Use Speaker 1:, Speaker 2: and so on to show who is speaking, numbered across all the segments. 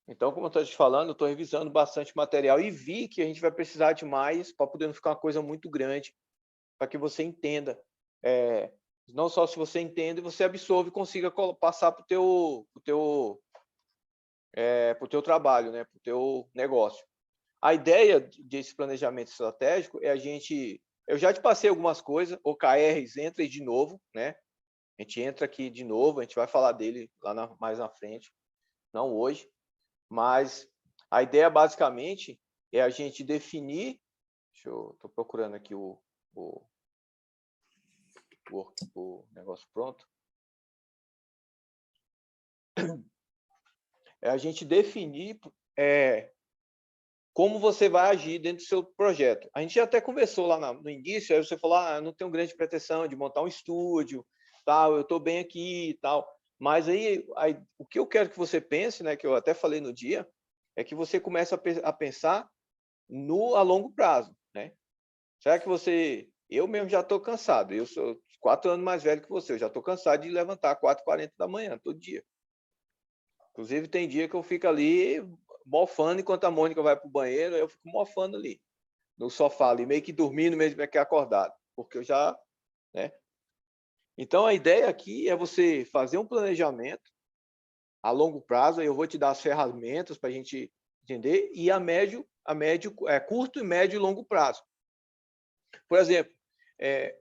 Speaker 1: Então, como eu estou te falando, eu estou revisando bastante material e vi que a gente vai precisar de mais para poder não ficar uma coisa muito grande, para que você entenda. eh, não só se você entende, você absorve e consiga passar para o teu trabalho, né, para o teu negócio. A ideia desse planejamento estratégico é a gente. Eu já te passei algumas coisas, OKRs entra aí de novo, né? A gente entra aqui de novo, a gente vai falar dele lá mais na frente, não hoje, mas a ideia basicamente é a gente definir. Estou procurando aqui o, o negócio pronto. É a gente definir como você vai agir dentro do seu projeto. A gente já até conversou lá no início, aí você falou, não tenho grande pretensão de montar um estúdio, tal, eu estou bem aqui e tal. Mas aí, o que eu quero que você pense, né, que eu até falei no dia, é que você comece a pensar a longo prazo, né? Será que você... Eu mesmo já estou cansado, eu sou 4 anos mais velho que você, eu já estou cansado de levantar 4h40 da manhã, todo dia. Inclusive, tem dia que eu fico ali mofando enquanto a Mônica vai para o banheiro, eu fico mofando ali, no sofá, ali, meio que dormindo, mesmo que acordado, porque eu já, né? Então, a ideia aqui é você fazer um planejamento a longo prazo, aí eu vou te dar as ferramentas para a gente entender, e curto, e médio e longo prazo. Por exemplo, é,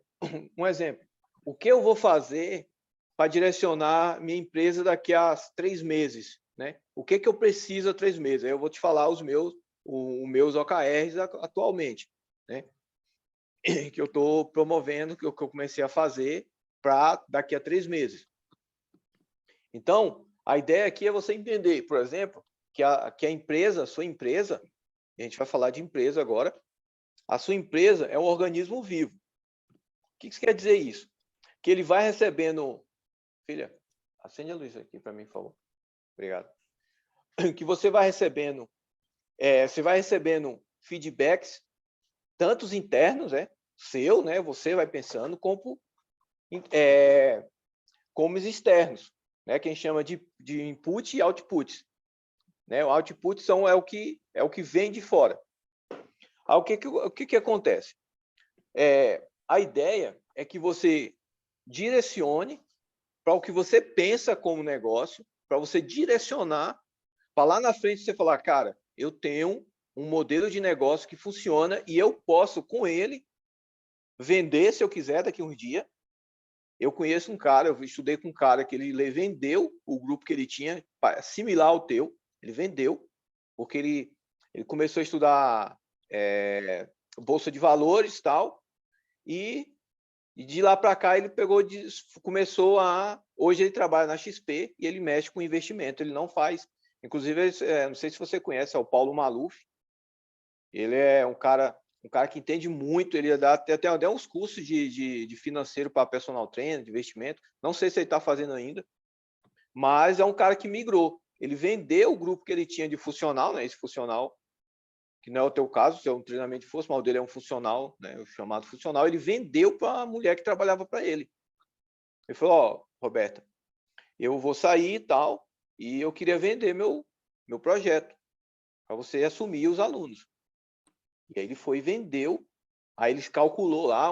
Speaker 1: um exemplo, o que eu vou fazer para direcionar minha empresa daqui a 3 meses, né? O que eu preciso há 3 meses? Aí eu vou te falar os meus OKRs atualmente, né? Que eu estou promovendo, que eu comecei a fazer para daqui a 3 meses. Então, a ideia aqui é você entender, por exemplo, que a empresa, a sua empresa, a gente vai falar de empresa agora, a sua empresa é um organismo vivo. O que quer dizer isso? Que ele vai recebendo... Filha, acende a luz aqui para mim, por favor. Obrigado. Que você vai recebendo feedbacks, tantos internos, seu, né? Você vai pensando, como os externos, né? Que a gente chama de input e output, né? O output é o que vem de fora. O que acontece? A ideia é que você direcione para o que você pensa como negócio, para você direcionar, para lá na frente você falar, cara, eu tenho um modelo de negócio que funciona e eu posso, com ele, vender se eu quiser daqui a uns dias. Eu conheço um cara, eu estudei com um cara que ele vendeu o grupo que ele tinha, similar ao teu, ele vendeu, porque ele começou a estudar Bolsa de Valores e tal, e de lá para cá ele começou a... Hoje ele trabalha na XP e ele mexe com investimento, ele não faz... Inclusive, não sei se você conhece, é o Paulo Maluf. Ele é um cara que entende muito, ele dá até uns cursos de financeiro para personal trainer, de investimento. Não sei se ele está fazendo ainda, mas é um cara que migrou. Ele vendeu o grupo que ele tinha de funcional, né? Esse funcional, que não é o teu caso, se é um treinamento de força, mas o dele é um funcional, né? O chamado funcional. Ele vendeu para a mulher que trabalhava para ele. Ele falou, Roberta, eu vou sair e tal, e eu queria vender meu projeto, para você assumir os alunos. E aí ele foi e vendeu. Aí eles calculou lá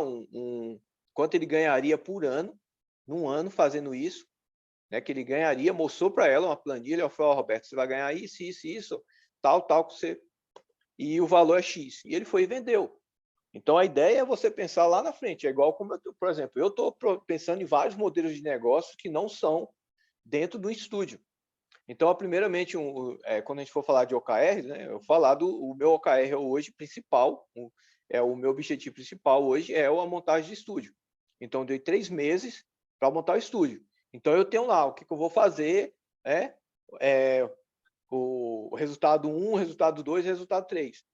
Speaker 1: quanto ele ganharia por ano, num ano fazendo isso, né? Que ele ganharia, mostrou para ela uma planilha, ela falou, Roberto, você vai ganhar isso, isso, isso, tal, que você... E o valor é X. E ele foi e vendeu. Então, a ideia é você pensar lá na frente. É igual como, por exemplo, eu estou pensando em vários modelos de negócio que não são dentro do estúdio. Então, primeiramente, quando a gente for falar de OKR, né, eu falar o meu OKR hoje principal, o meu objetivo principal hoje é a montagem de estúdio. Então, eu dei 3 meses para montar o estúdio. Então, eu tenho lá o que eu vou fazer, o resultado 1, resultado 2 e resultado 3.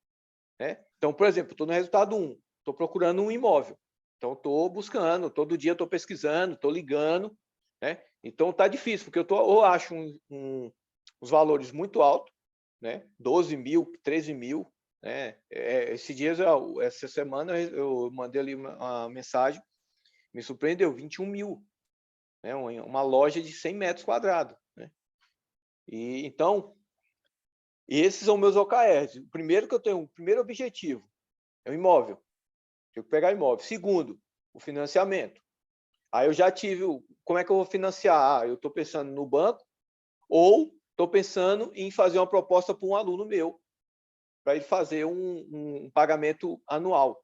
Speaker 1: Né? Então, por exemplo, estou no resultado 1, estou procurando um imóvel. Então, estou buscando, todo dia estou pesquisando, estou ligando. Né? Então, está difícil, porque eu acho os valores muito altos, né? 12 mil, 13 mil. Né? Essa semana, eu mandei ali uma mensagem, me surpreendeu, 21 mil. Né? Uma loja de 100 metros quadrados. Né? E, então, Esses são meus OKRs. O primeiro que eu tenho, o primeiro objetivo é o imóvel. Tenho que pegar imóvel. Segundo, o financiamento. Aí eu já tive, como é que eu vou financiar? Eu estou pensando no banco ou estou pensando em fazer uma proposta para um aluno meu, para ele fazer um pagamento anual,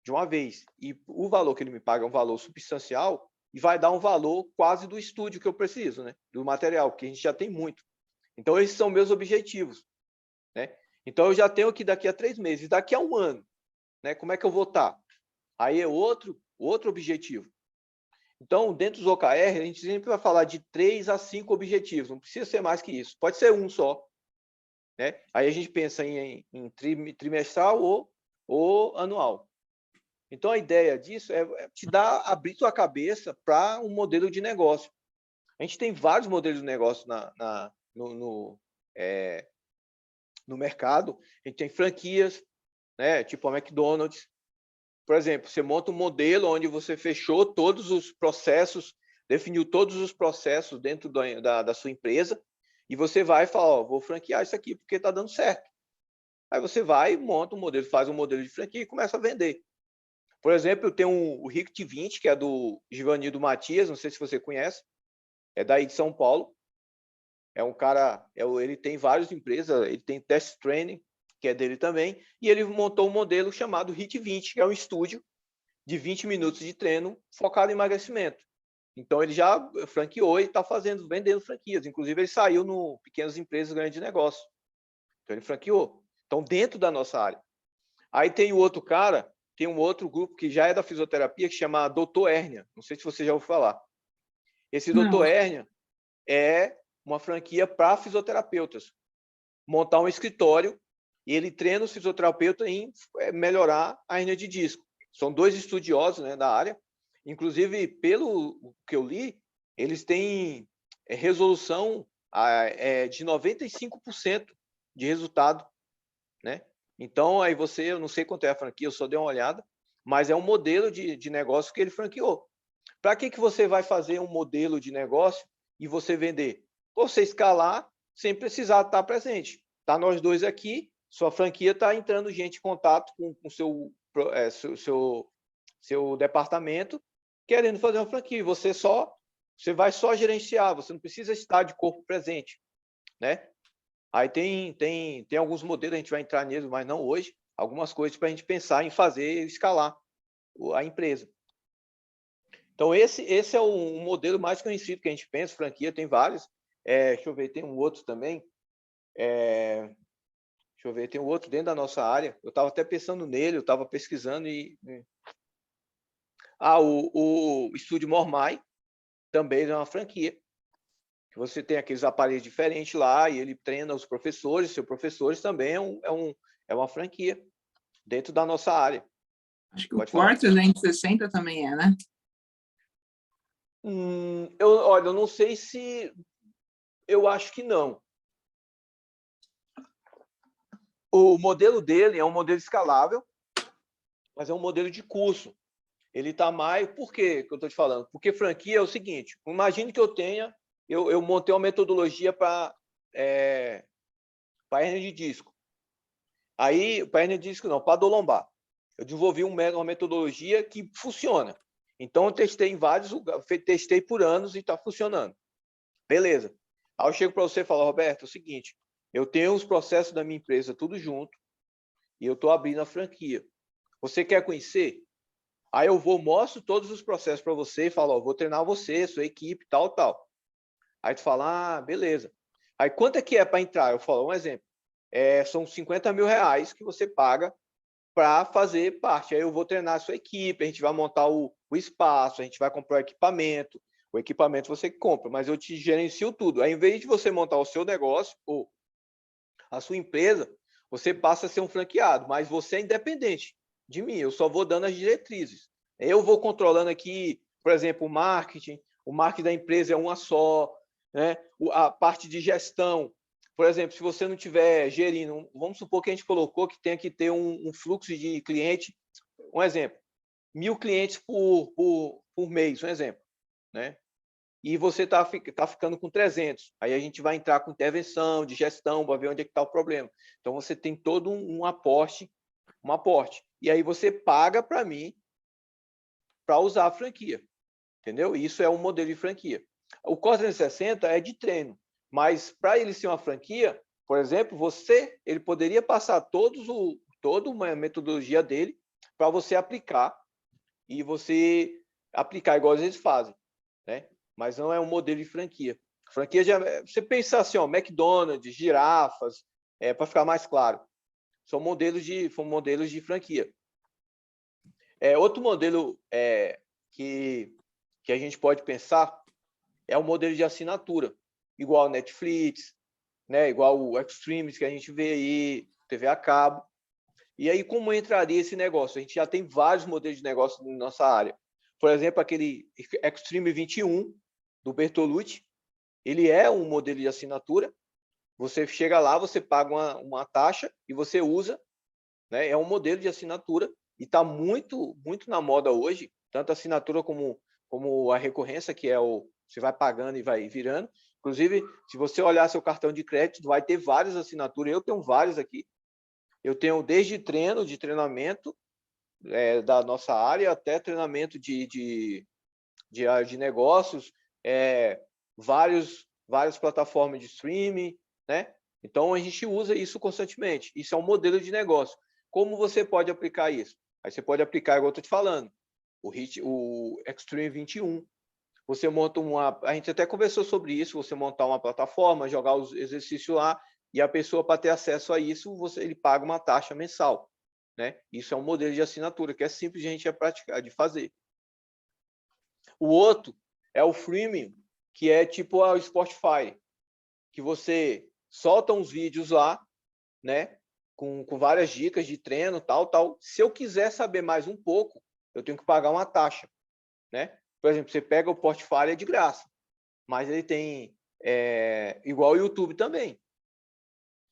Speaker 1: de uma vez. E o valor que ele me paga é um valor substancial e vai dar um valor quase do estúdio que eu preciso, né? Do material, porque a gente já tem muito. Então, esses são meus objetivos, né? Então, eu já tenho que daqui a 3 meses, daqui a 1 ano, né? Como é que eu vou estar? Aí é outro objetivo. Então, dentro dos OKR, a gente sempre vai falar de 3 a 5 objetivos, não precisa ser mais que isso, pode ser um só, né? Aí a gente pensa em trimestral ou anual. Então, a ideia disso é te dar, abrir tua cabeça para um modelo de negócio. A gente tem vários modelos de negócio no mercado. A gente tem franquias, né? Tipo a McDonald's. Por exemplo, você monta um modelo onde você fechou todos os processos, definiu todos os processos dentro da sua empresa, e você vai e fala, ó, vou franquear isso aqui porque está dando certo. Aí você vai, monta um modelo, faz um modelo de franquia e começa a vender. Por exemplo, eu tenho o Rict 20, que é do Givanildo Matias, não sei se você conhece, é daí de São Paulo. É um cara, ele tem várias empresas, ele tem Test Training, que é dele também, e ele montou um modelo chamado Hit 20, que é um estúdio de 20 minutos de treino focado em emagrecimento. Então, ele já franqueou e está vendendo franquias. Inclusive, ele saiu no Pequenas Empresas Grandes Negócios. Então, ele franqueou. Então, dentro da nossa área. Aí tem o outro cara, tem um outro grupo que já é da fisioterapia, que chama Doutor Hérnia. Não sei se você já ouviu falar. Esse Doutor
Speaker 2: Não.
Speaker 1: Hérnia é uma franquia para fisioterapeutas. Montar um escritório e ele treina os fisioterapeutas em melhorar a hérnia de disco. São 2 estudiosos, né, da área. Inclusive, pelo que eu li, eles têm resolução de 95% de resultado, né? Então, aí eu não sei quanto é a franquia, eu só dei uma olhada, mas é um modelo de negócio que ele franqueou. Para que você vai fazer um modelo de negócio e você vender? Você escalar sem precisar estar presente. Tá nós dois aqui, sua franquia está entrando gente em contato com seu departamento, querendo fazer uma franquia. Você vai só gerenciar, você não precisa estar de corpo presente, né? Aí tem alguns modelos, a gente vai entrar neles, mas não hoje, algumas coisas para a gente pensar em fazer escalar a empresa. Então, esse é um modelo mais conhecido que a gente pensa, franquia, tem vários. Deixa eu ver, tem um outro também. Deixa eu ver, tem um outro dentro da nossa área. Eu estava até pensando nele, eu estava pesquisando e... o Estúdio Mormai também é uma franquia. Você tem aqueles aparelhos diferentes lá e ele treina os professores, seus professores também é uma franquia dentro da nossa área.
Speaker 2: Acho que o
Speaker 1: Pode falar.
Speaker 2: Core 360 também é, né?
Speaker 1: Olha, eu não sei se... Eu acho que não. O modelo dele é um modelo escalável, mas é um modelo de curso. Ele está mais... Por que eu estou te falando? Porque franquia é o seguinte, imagine que eu montei uma metodologia para hérnia de disco. Aí, para hérnia de disco não, para dor lombar. Eu desenvolvi uma metodologia que funciona. Então, eu testei em vários lugares, testei por anos e está funcionando. Beleza. Aí eu chego para você e falo, Roberto, é o seguinte, eu tenho os processos da minha empresa tudo junto e eu estou abrindo a franquia. Você quer conhecer? Aí eu mostro todos os processos para você e falo, vou treinar você, sua equipe, tal, tal. Aí tu fala, beleza. Aí quanto é que é para entrar? Eu falo, um exemplo. São 50 mil reais que você paga para fazer parte. Aí eu vou treinar a sua equipe, a gente vai montar o espaço, a gente vai comprar o equipamento você que compra, mas eu te gerencio tudo. Aí, em vez de você montar o seu negócio ou a sua empresa, você passa a ser um franqueado, mas você é independente de mim, eu só vou dando as diretrizes. Eu vou controlando aqui, por exemplo, o marketing da empresa é uma só, né? A parte de gestão, por exemplo, se você não estiver gerindo, vamos supor que a gente colocou que tenha que ter um fluxo de cliente, um exemplo, 1.000 clientes por mês, um exemplo, né? e você tá ficando com 300. Aí a gente vai entrar com intervenção, de gestão, para ver onde é que está o problema. Então, você tem todo um aporte. E aí você paga para mim para usar a franquia. Entendeu? Isso é um modelo de franquia. O COS 360 é de treino, mas para ele ser uma franquia, por exemplo, ele poderia passar toda uma metodologia dele para você aplicar e você aplicar igual eles fazem, né? Mas não é um modelo de franquia. Franquia você pensar assim, ó, McDonald's, girafas, para ficar mais claro, são modelos de franquia. Outro modelo que a gente pode pensar é o modelo de assinatura, igual o Netflix, né? Igual o Extremes que a gente vê aí, TV a cabo. E aí, como entraria esse negócio? A gente já tem vários modelos de negócio na nossa área. Por exemplo, aquele Extreme 21, do Bertolucci, ele é um modelo de assinatura. Você chega lá, você paga uma taxa e você usa, né? É um modelo de assinatura e está muito, muito na moda hoje, tanto a assinatura como a recorrência, que você vai pagando e vai virando. Inclusive, se você olhar seu cartão de crédito, vai ter várias assinaturas. Eu tenho vários aqui. Eu tenho desde treinamento da nossa área até treinamento de negócios, várias plataformas de streaming, né? Então, a gente usa isso constantemente. Isso é um modelo de negócio. Como você pode aplicar isso? Aí você pode aplicar, igual eu estou te falando, o Extreme 21. Você monta a gente até conversou sobre isso, você montar uma plataforma, jogar os exercícios lá, e a pessoa, para ter acesso a isso, ele paga uma taxa mensal, né? Isso é um modelo de assinatura, que é simples de a gente praticar, de fazer. O outro é o freemium, que é tipo o Spotify, que você solta uns vídeos lá, né? Com várias dicas de treino, tal. Se eu quiser saber mais um pouco, eu tenho que pagar uma taxa, né? Por exemplo, você pega o Spotify, é de graça, mas ele tem igual o YouTube também.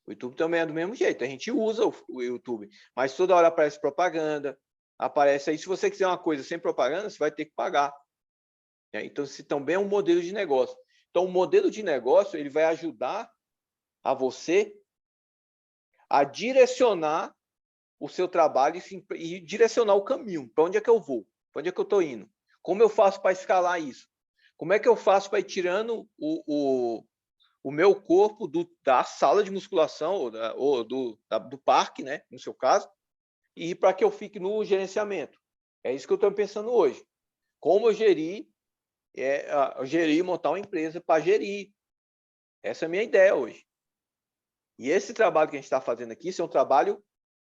Speaker 1: O YouTube também é do mesmo jeito. A gente usa o YouTube, mas toda hora aparece propaganda, aparece aí. Se você quiser uma coisa sem propaganda, você vai ter que pagar. Então, esse também é um modelo de negócio. Então, o modelo de negócio ele vai ajudar a você a direcionar o seu trabalho e direcionar o caminho. Para onde é que eu vou? Para onde é que eu estou indo? Como eu faço para escalar isso? Como é que eu faço para ir tirando o meu corpo da sala de musculação ou do parque, né, no seu caso, e para que eu fique no gerenciamento? É isso que eu estou pensando hoje. Como eu gerir, montar uma empresa para gerir. Essa é a minha ideia hoje. E esse trabalho que a gente está fazendo aqui, isso é um trabalho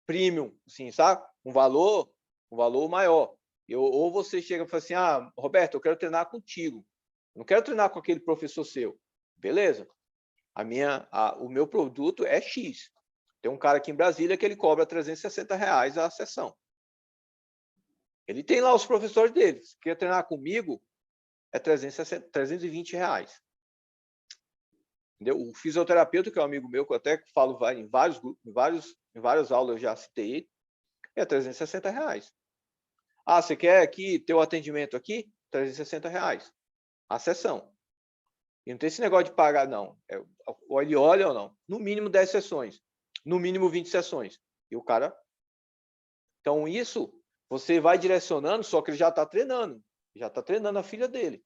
Speaker 1: premium, assim, sabe? Um valor maior. Ou você chega e fala assim, Roberto, eu quero treinar contigo. Não quero treinar com aquele professor seu. Beleza. O meu produto é X. Tem um cara aqui em Brasília que ele cobra R$360 a sessão. Ele tem lá os professores dele. Se quer treinar comigo, é R$320. Entendeu? O fisioterapeuta, que é um amigo meu, que eu até falo em várias aulas, eu já citei ele, é R$360. Você quer aqui ter o atendimento aqui? R$360 a sessão. E não tem esse negócio de pagar, não. Ou ele olha ou não. No mínimo 10 sessões. No mínimo 20 sessões. E o cara... Então, isso você vai direcionando, só que ele já está treinando. Já está treinando a filha dele.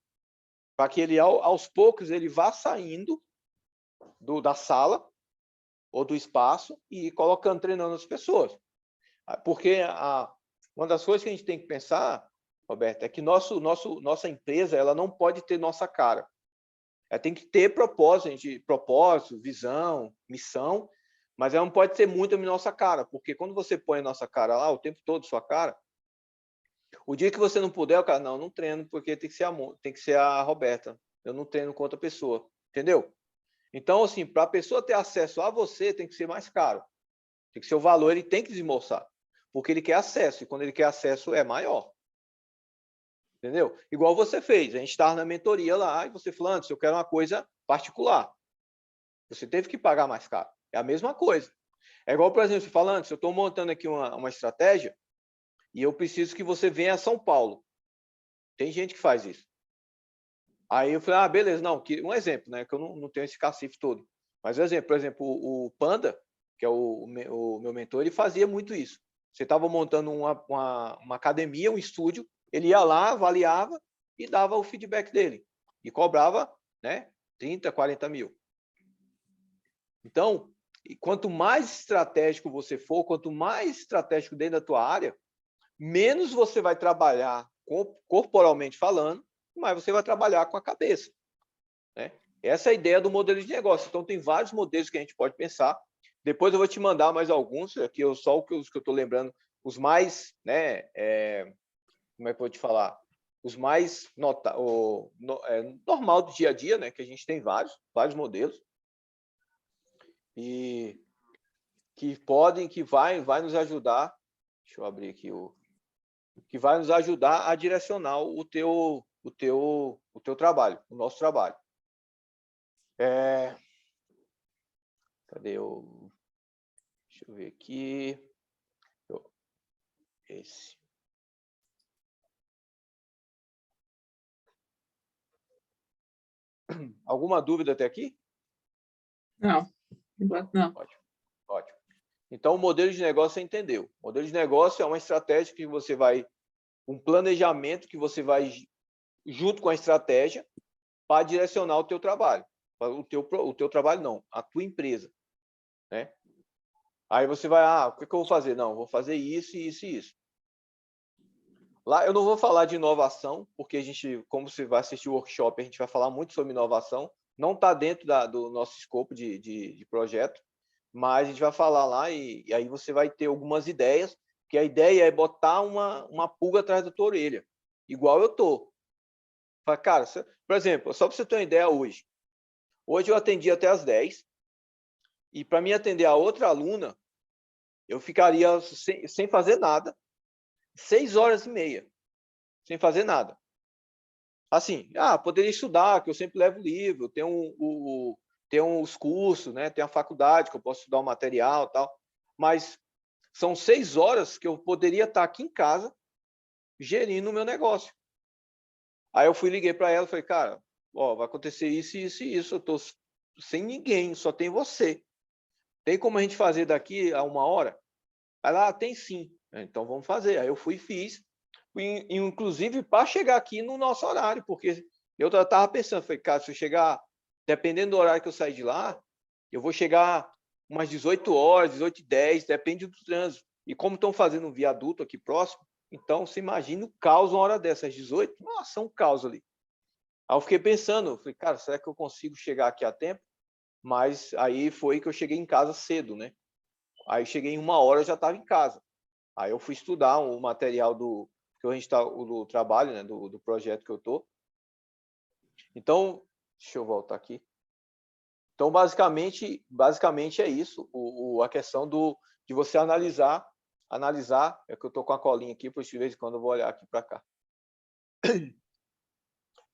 Speaker 1: Para que ele, aos poucos, ele vá saindo da sala ou do espaço e ir colocando, treinando as pessoas. Porque uma das coisas que a gente tem que pensar, Roberto, é que nossa empresa ela não pode ter nossa cara. Ela tem que ter propósito, visão, missão, mas ela não pode ser muito a nossa cara, porque quando você põe a nossa cara lá, o tempo todo, sua cara, o dia que você não puder, o cara, não treino, porque tem que ser a Roberta. Eu não treino com outra pessoa, entendeu? Então, assim, para a pessoa ter acesso a você, tem que ser mais caro. Tem que ser o valor, ele tem que desembolsar, porque ele quer acesso, e quando ele quer acesso, é maior. Entendeu? Igual você fez, a gente estava na mentoria lá, e você falou, antes, eu quero uma coisa particular. Você teve que pagar mais caro. É a mesma coisa. É igual, por exemplo, você fala, antes, eu estou montando aqui uma estratégia, e eu preciso que você venha a São Paulo. Tem gente que faz isso. Aí eu falei, ah, beleza, não, um exemplo, né? Que eu não tenho esse cacife todo. Mas um exemplo, por exemplo, o Panda, que é o meu mentor, ele fazia muito isso. Você estava montando uma academia, um estúdio, ele ia lá, avaliava e dava o feedback dele. E cobrava, né, 30, 40 mil. Então, quanto mais estratégico você for, quanto mais estratégico dentro da tua área, menos você vai trabalhar corporalmente falando, mais você vai trabalhar com a cabeça, né? Essa é a ideia do modelo de negócio. Então, tem vários modelos que a gente pode pensar. Depois eu vou te mandar mais alguns, aqui só os que eu estou lembrando, os mais, né, como é que eu vou te falar? Os mais normal do dia a dia, né, que a gente tem vários modelos, e que vai nos ajudar, deixa eu abrir aqui que vai nos ajudar a direcionar o teu trabalho, o nosso trabalho. Cadê o... Deixa eu ver aqui. Esse. Alguma dúvida até aqui?
Speaker 2: Não, não.
Speaker 1: Ótimo, ótimo. Então, o modelo de negócio você entendeu. O modelo de negócio é uma estratégia que você vai... Um planejamento que você vai, junto com a estratégia, para direcionar o teu trabalho. O teu trabalho não, a tua empresa, né? Aí você vai, o que eu vou fazer? Não, vou fazer isso, isso e isso. Lá eu não vou falar de inovação, porque a gente, como você vai assistir o workshop, a gente vai falar muito sobre inovação. Não está dentro do nosso escopo de projeto, mas a gente vai falar lá e aí você vai ter algumas ideias, que a ideia é botar uma pulga atrás da tua orelha, igual eu tô. Fala, cara, por exemplo, só para você ter uma ideia hoje. Hoje eu atendi até às 10 e para mim atender a outra aluna, eu ficaria sem fazer nada, 6h30, sem fazer nada. Assim, poderia estudar, que eu sempre levo livro, tenho os cursos, né? Tem a faculdade, que eu posso estudar o material e tal, mas são 6 horas que eu poderia estar aqui em casa gerindo o meu negócio. Aí eu liguei para ela e falei, cara, vai acontecer isso, isso e isso, eu estou sem ninguém, só tem você. Tem como a gente fazer daqui a 1 hora? Ela, tem sim. Então vamos fazer. Aí eu fui e fiz, inclusive para chegar aqui no nosso horário, porque eu estava pensando, falei, cara, se eu chegar, dependendo do horário que eu sair de lá, eu vou chegar umas 18 horas, 18h10, depende do trânsito. E como estão fazendo um viaduto aqui próximo, então você imagina o caos uma hora dessas, 18, nossa, um caos ali. Aí eu fiquei pensando, falei, cara, será que eu consigo chegar aqui a tempo? Mas aí foi que eu cheguei em casa cedo, né? Aí cheguei em 1 hora, eu já estava em casa. Aí eu fui estudar o material do trabalho, né, do projeto que eu tô. Então, deixa eu voltar aqui. Então, basicamente é isso, a questão de você analisar, é que eu tô com a colinha aqui, por de vez em quando eu vou olhar aqui para cá.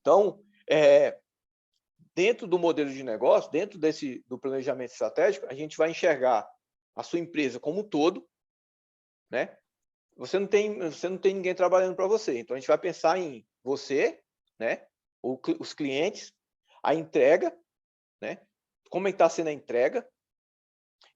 Speaker 1: Então, dentro do modelo de negócio, dentro do planejamento estratégico, a gente vai enxergar a sua empresa como um todo, né? Você não tem ninguém trabalhando para você. Então, a gente vai pensar em você, né? Os clientes, a entrega, né? Como é que está sendo a entrega.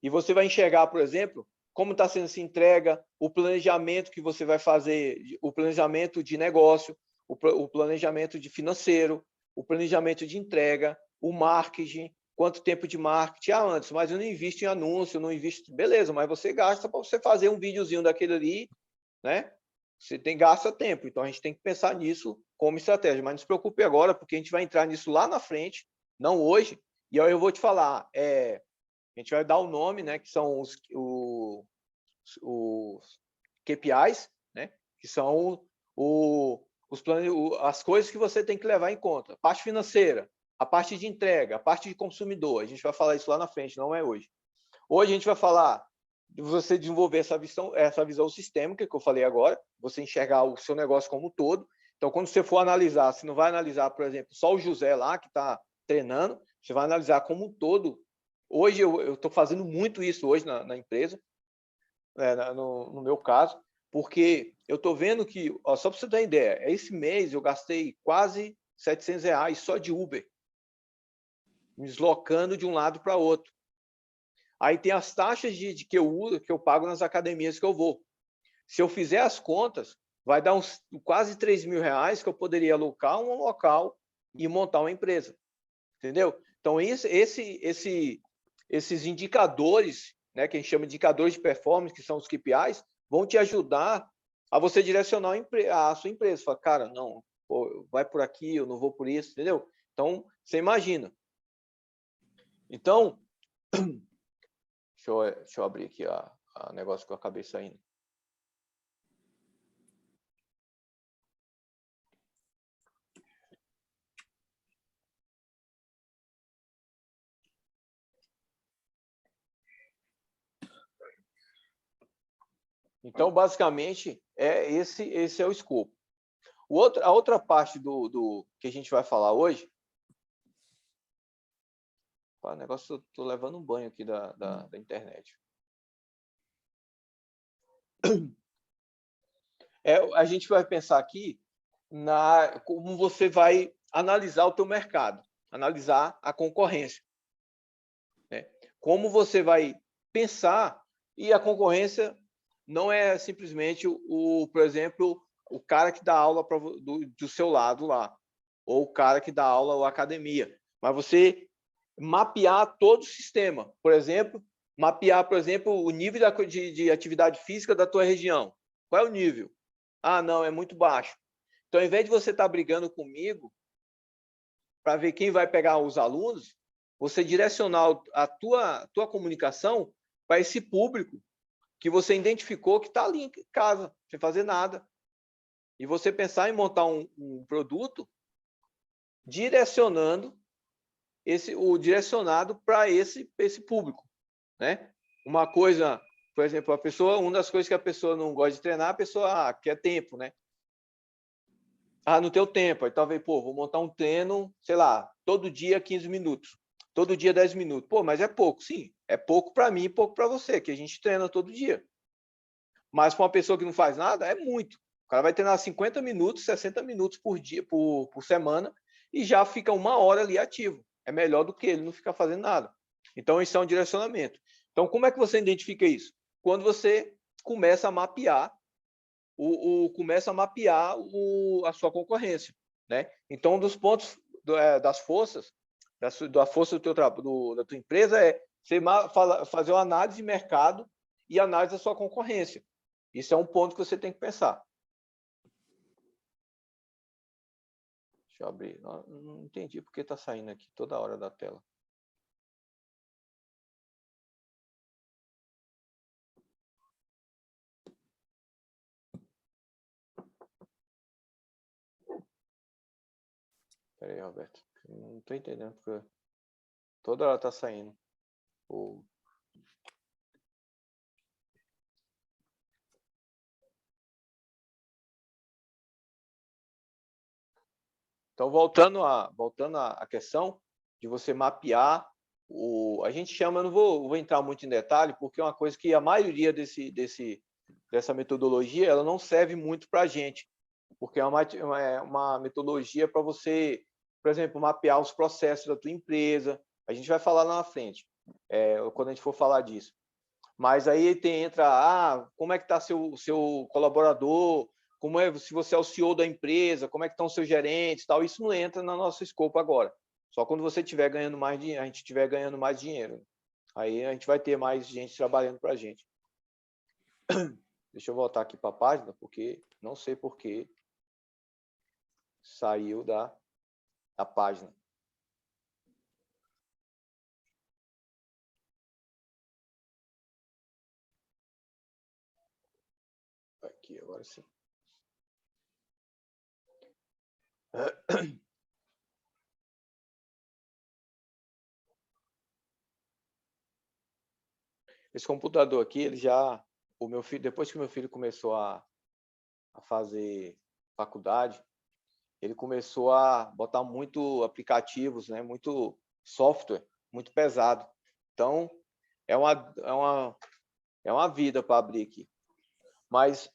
Speaker 1: E você vai enxergar, por exemplo, como está sendo essa entrega, o planejamento que você vai fazer, o planejamento de negócio, o planejamento de financeiro, o planejamento de entrega, o marketing, quanto tempo de marketing. Anderson, mas eu não invisto em anúncio, eu não invisto... Beleza, mas você gasta para você fazer um videozinho daquele ali, né? Você gasta tempo, então a gente tem que pensar nisso como estratégia, mas não se preocupe agora, porque a gente vai entrar nisso lá na frente, não hoje, e aí eu vou te falar, a gente vai dar o nome, né, que são os KPIs, né, que são as coisas que você tem que levar em conta, a parte financeira, a parte de entrega, a parte de consumidor, a gente vai falar isso lá na frente, não é hoje. Hoje a gente vai falar de você desenvolver essa visão sistêmica que eu falei agora, você enxergar o seu negócio como um todo. Então, quando você for analisar, você não vai analisar, por exemplo, só o José lá que está treinando, você vai analisar como um todo. Hoje eu estou fazendo muito isso hoje na empresa, no meu caso, porque eu estou vendo que, só para você ter uma ideia, esse mês eu gastei quase R$ 700 só de Uber, me deslocando de um lado para outro. Aí tem as taxas que eu uso, que eu pago nas academias que eu vou. Se eu fizer as contas, vai dar quase R$ 3.000 que eu poderia alocar um local e montar uma empresa. Entendeu? Então, esses indicadores, né, que a gente chama de indicadores de performance, que são os KPIs, vão te ajudar a você direcionar a sua empresa. Fala, cara, não, pô, vai por aqui, eu não vou por isso, entendeu? Então, você imagina. Então, deixa eu abrir aqui a negócio que eu acabei saindo. Então, basicamente, esse é o escopo. A outra parte do que a gente vai falar hoje... O negócio, estou levando um banho aqui da internet. A gente vai pensar aqui como você vai analisar o teu mercado, analisar a concorrência. Né? Como você vai pensar, e a concorrência não é simplesmente, por exemplo, o cara que dá aula do seu lado lá, ou o cara que dá aula ou academia, mas você mapear todo o sistema. Por exemplo, mapear, por exemplo, o nível de atividade física da tua região. Qual é o nível? Ah, não, é muito baixo. Então, ao invés de você estar brigando comigo para ver quem vai pegar os alunos, você direcionar a tua comunicação para esse público que você identificou que está ali em casa, sem fazer nada. E você pensar em montar um produto direcionado para esse público, né? Uma coisa, por exemplo, uma das coisas que a pessoa não gosta de treinar, a pessoa quer tempo, né? Não tem o tempo, aí talvez, vou montar um treino, sei lá, todo dia 15 minutos, todo dia 10 minutos. Mas é pouco, sim, é pouco para mim e pouco para você, que a gente treina todo dia. Mas para uma pessoa que não faz nada, é muito. O cara vai treinar 50 minutos, 60 minutos por dia, por semana, e já fica 1 hora ali ativo. É melhor do que ele não ficar fazendo nada. Então, isso é um direcionamento. Então, como é que você identifica isso? Quando você começa a mapear a sua concorrência, né? Então, um dos pontos das forças, da força da tua empresa é você fazer uma análise de mercado e análise da sua concorrência. Isso é um ponto que você tem que pensar. Deixa eu abrir. Não entendi porque está saindo aqui toda hora da tela. Espera aí, Roberto. Não estou entendendo porque toda hora está saindo. Então, voltando à questão de você mapear a gente chama, eu não vou entrar muito em detalhe, porque é uma coisa que a maioria dessa metodologia ela não serve muito para a gente, porque é uma metodologia para você, por exemplo, mapear os processos da tua empresa. A gente vai falar lá na frente, quando a gente for falar disso. Mas aí entra, como é que está seu colaborador, se você é o CEO da empresa, como é que estão os seus gerentes, tal. Isso não entra no nosso escopo agora. Só quando você estiver ganhando mais dinheiro, a gente estiver ganhando mais dinheiro. Aí a gente vai ter mais gente trabalhando para a gente. Deixa eu voltar aqui para a página, porque não sei por que saiu da página. Aqui, agora sim. Esse computador aqui, o meu filho, depois que meu filho começou a fazer faculdade, ele começou a botar muito aplicativos, né, muito software, muito pesado. Então, é uma vida para abrir aqui. Mas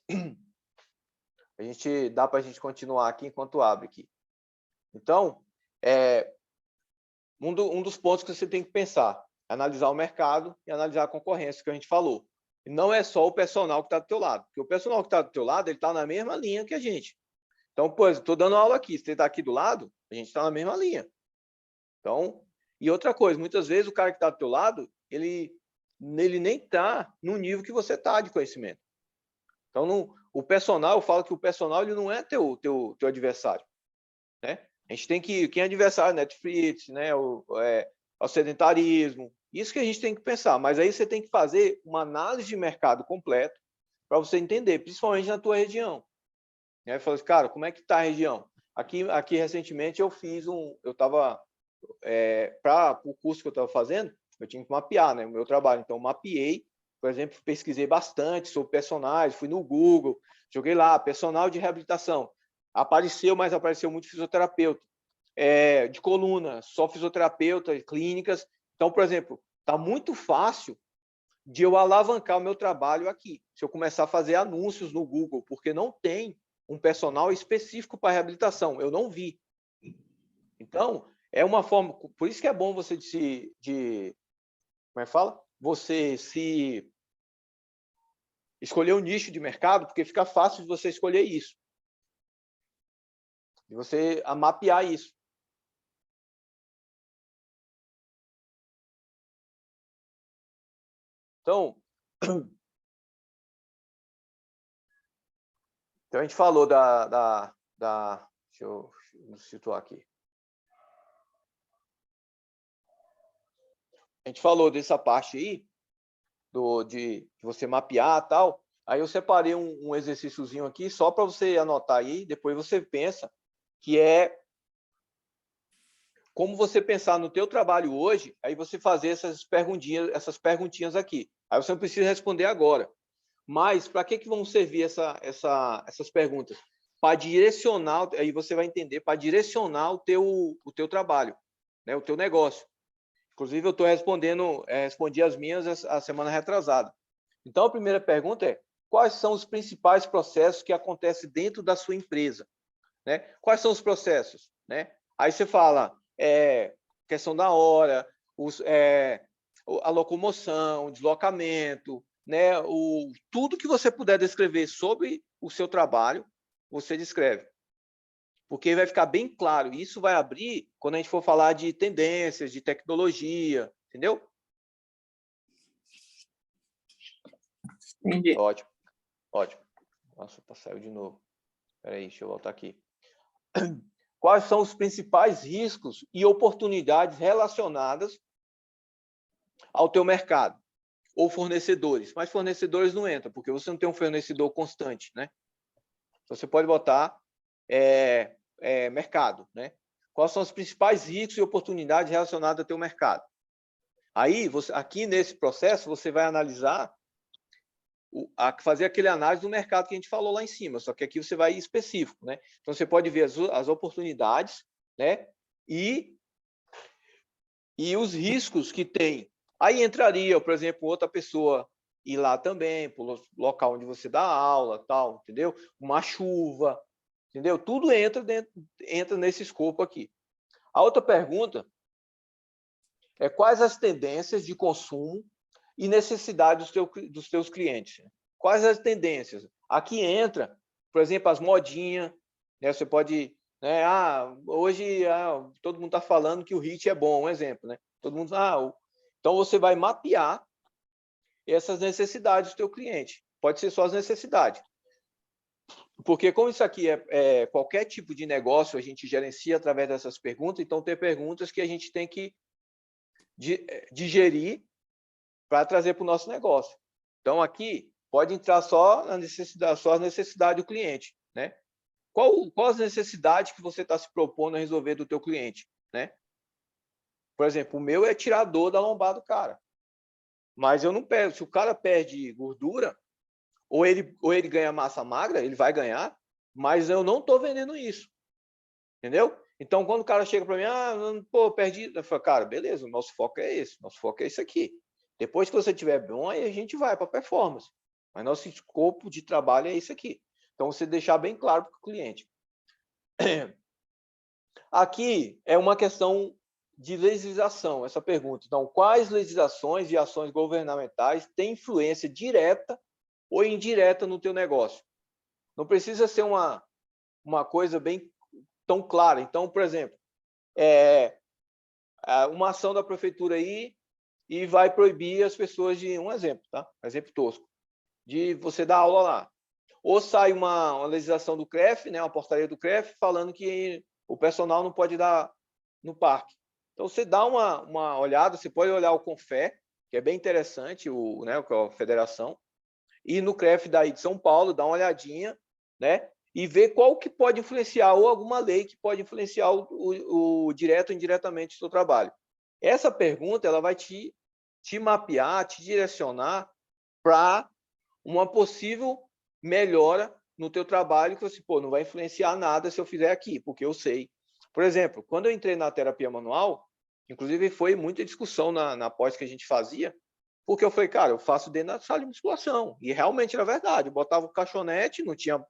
Speaker 1: dá para a gente continuar aqui enquanto abre aqui. Então, um dos pontos que você tem que pensar é analisar o mercado e analisar a concorrência que a gente falou. E não é só o personal que está do teu lado, porque o personal que está do teu lado, ele está na mesma linha que a gente. Então, pô, estou dando aula aqui, se você está aqui do lado, a gente está na mesma linha. Então, e outra coisa, muitas vezes o cara que está do teu lado, ele nem está no nível que você está de conhecimento. Então, o personal, eu falo que o personal ele não é teu adversário, né? A gente tem que, quem é adversário, Netflix, né? O sedentarismo, isso que a gente tem que pensar. Mas aí você tem que fazer uma análise de mercado completo para você entender, principalmente na tua região. Né? Falei, cara, como é que está a região? Aqui recentemente eu estava para o curso que eu estava fazendo, eu tinha que mapear, né, o meu trabalho. Então, mapeei, por exemplo, pesquisei bastante sobre personagens, fui no Google, joguei lá, personal de reabilitação. Apareceu, mas apareceu muito fisioterapeuta. De coluna, só fisioterapeuta, clínicas. Então, por exemplo, está muito fácil de eu alavancar o meu trabalho aqui, se eu começar a fazer anúncios no Google, porque não tem um personal específico para reabilitação, eu não vi. Então, é uma forma, por isso que é bom você como é que fala? Você se escolher um nicho de mercado, porque fica fácil de você escolher isso. E você mapear isso. Então, a gente falou deixa eu situar aqui. A gente falou dessa parte aí, de você mapear e tal. Aí eu separei um exercíciozinho aqui só para você anotar aí, depois você pensa, que é como você pensar no teu trabalho hoje, aí você fazer essas perguntinhas aqui. Aí você não precisa responder agora. Mas para que vão servir essas perguntas? Para direcionar, aí você vai entender, para direcionar o teu trabalho, né, o teu negócio. Inclusive, eu estou respondi as minhas a semana retrasada. Então, a primeira pergunta é: quais são os principais processos que acontecem dentro da sua empresa? Né? Quais são os processos? Né? Aí você fala questão da hora, a locomoção, o deslocamento, né? Tudo que você puder descrever sobre o seu trabalho, você descreve. Porque vai ficar bem claro. Isso vai abrir quando a gente for falar de tendências, de tecnologia, entendeu?
Speaker 2: Entendi.
Speaker 1: Ótimo, ótimo. Nossa, saiu de novo. Espera aí, deixa eu voltar aqui. Quais são os principais riscos e oportunidades relacionadas ao teu mercado? Ou fornecedores. Mas fornecedores não entra, porque você não tem um fornecedor constante, né? Você pode botar mercado, né? Quais são os principais riscos e oportunidades relacionadas ao teu mercado? Aí, aqui nesse processo, você vai analisar, fazer aquele análise do mercado que a gente falou lá em cima, só que aqui você vai específico, né? Então, você pode ver as oportunidades, né? E os riscos que tem. Aí entraria, por exemplo, outra pessoa ir lá também, para o local onde você dá aula, tal, entendeu? Uma chuva, entendeu? Tudo entra nesse escopo aqui. A outra pergunta é: quais as tendências de consumo e necessidades dos teus clientes? Quais as tendências? Aqui entra, por exemplo, as modinhas, né? Você pode, né? Hoje todo mundo está falando que o HIIT é bom, um exemplo, né? Todo mundo, então você vai mapear essas necessidades do teu cliente. Pode ser só as necessidades. Porque como isso aqui é qualquer tipo de negócio, a gente gerencia através dessas perguntas, então tem perguntas que a gente tem que digerir para trazer para o nosso negócio. Então, aqui pode entrar só a necessidade do cliente, né? Qual as necessidades que você está se propondo a resolver do teu cliente, né? Por exemplo, o meu é tirar a dor da lombar do cara. Mas eu não pego. Se o cara perde gordura, ou ele ganha massa magra, ele vai ganhar, mas eu não estou vendendo isso. Entendeu? Então, quando o cara chega para mim, perdi. Eu falo, cara, beleza, o nosso foco é esse, nosso foco é isso aqui. Depois que você tiver bom, aí a gente vai para performance. Mas nosso escopo de trabalho é isso aqui. Então, você deixar bem claro para o cliente. Aqui é uma questão de legislação, essa pergunta. Então, quais legislações e ações governamentais têm influência direta ou indireta no teu negócio? Não precisa ser uma coisa bem tão clara. Então, por exemplo, uma ação da prefeitura aí e vai proibir as pessoas de... Um exemplo, tá? Um exemplo tosco. De você dar aula lá. Ou sai uma legislação do CREF, né, uma portaria do CREF, falando que o personal não pode dar no parque. Então, você dá uma olhada, você pode olhar o CONFER, que é bem interessante, né, a federação, e no CREF daí de São Paulo, dá uma olhadinha, né, e ver qual que pode influenciar, ou alguma lei que pode influenciar o direto ou indiretamente o seu trabalho. Essa pergunta ela vai te mapear, te direcionar para uma possível melhora no teu trabalho, que você, não vai influenciar nada se eu fizer aqui, porque eu sei. Por exemplo, quando eu entrei na terapia manual, inclusive foi muita discussão na pós que a gente fazia, porque eu falei, cara, eu faço dentro da sala de musculação. E realmente era verdade. Eu botava o caixonete, não tinha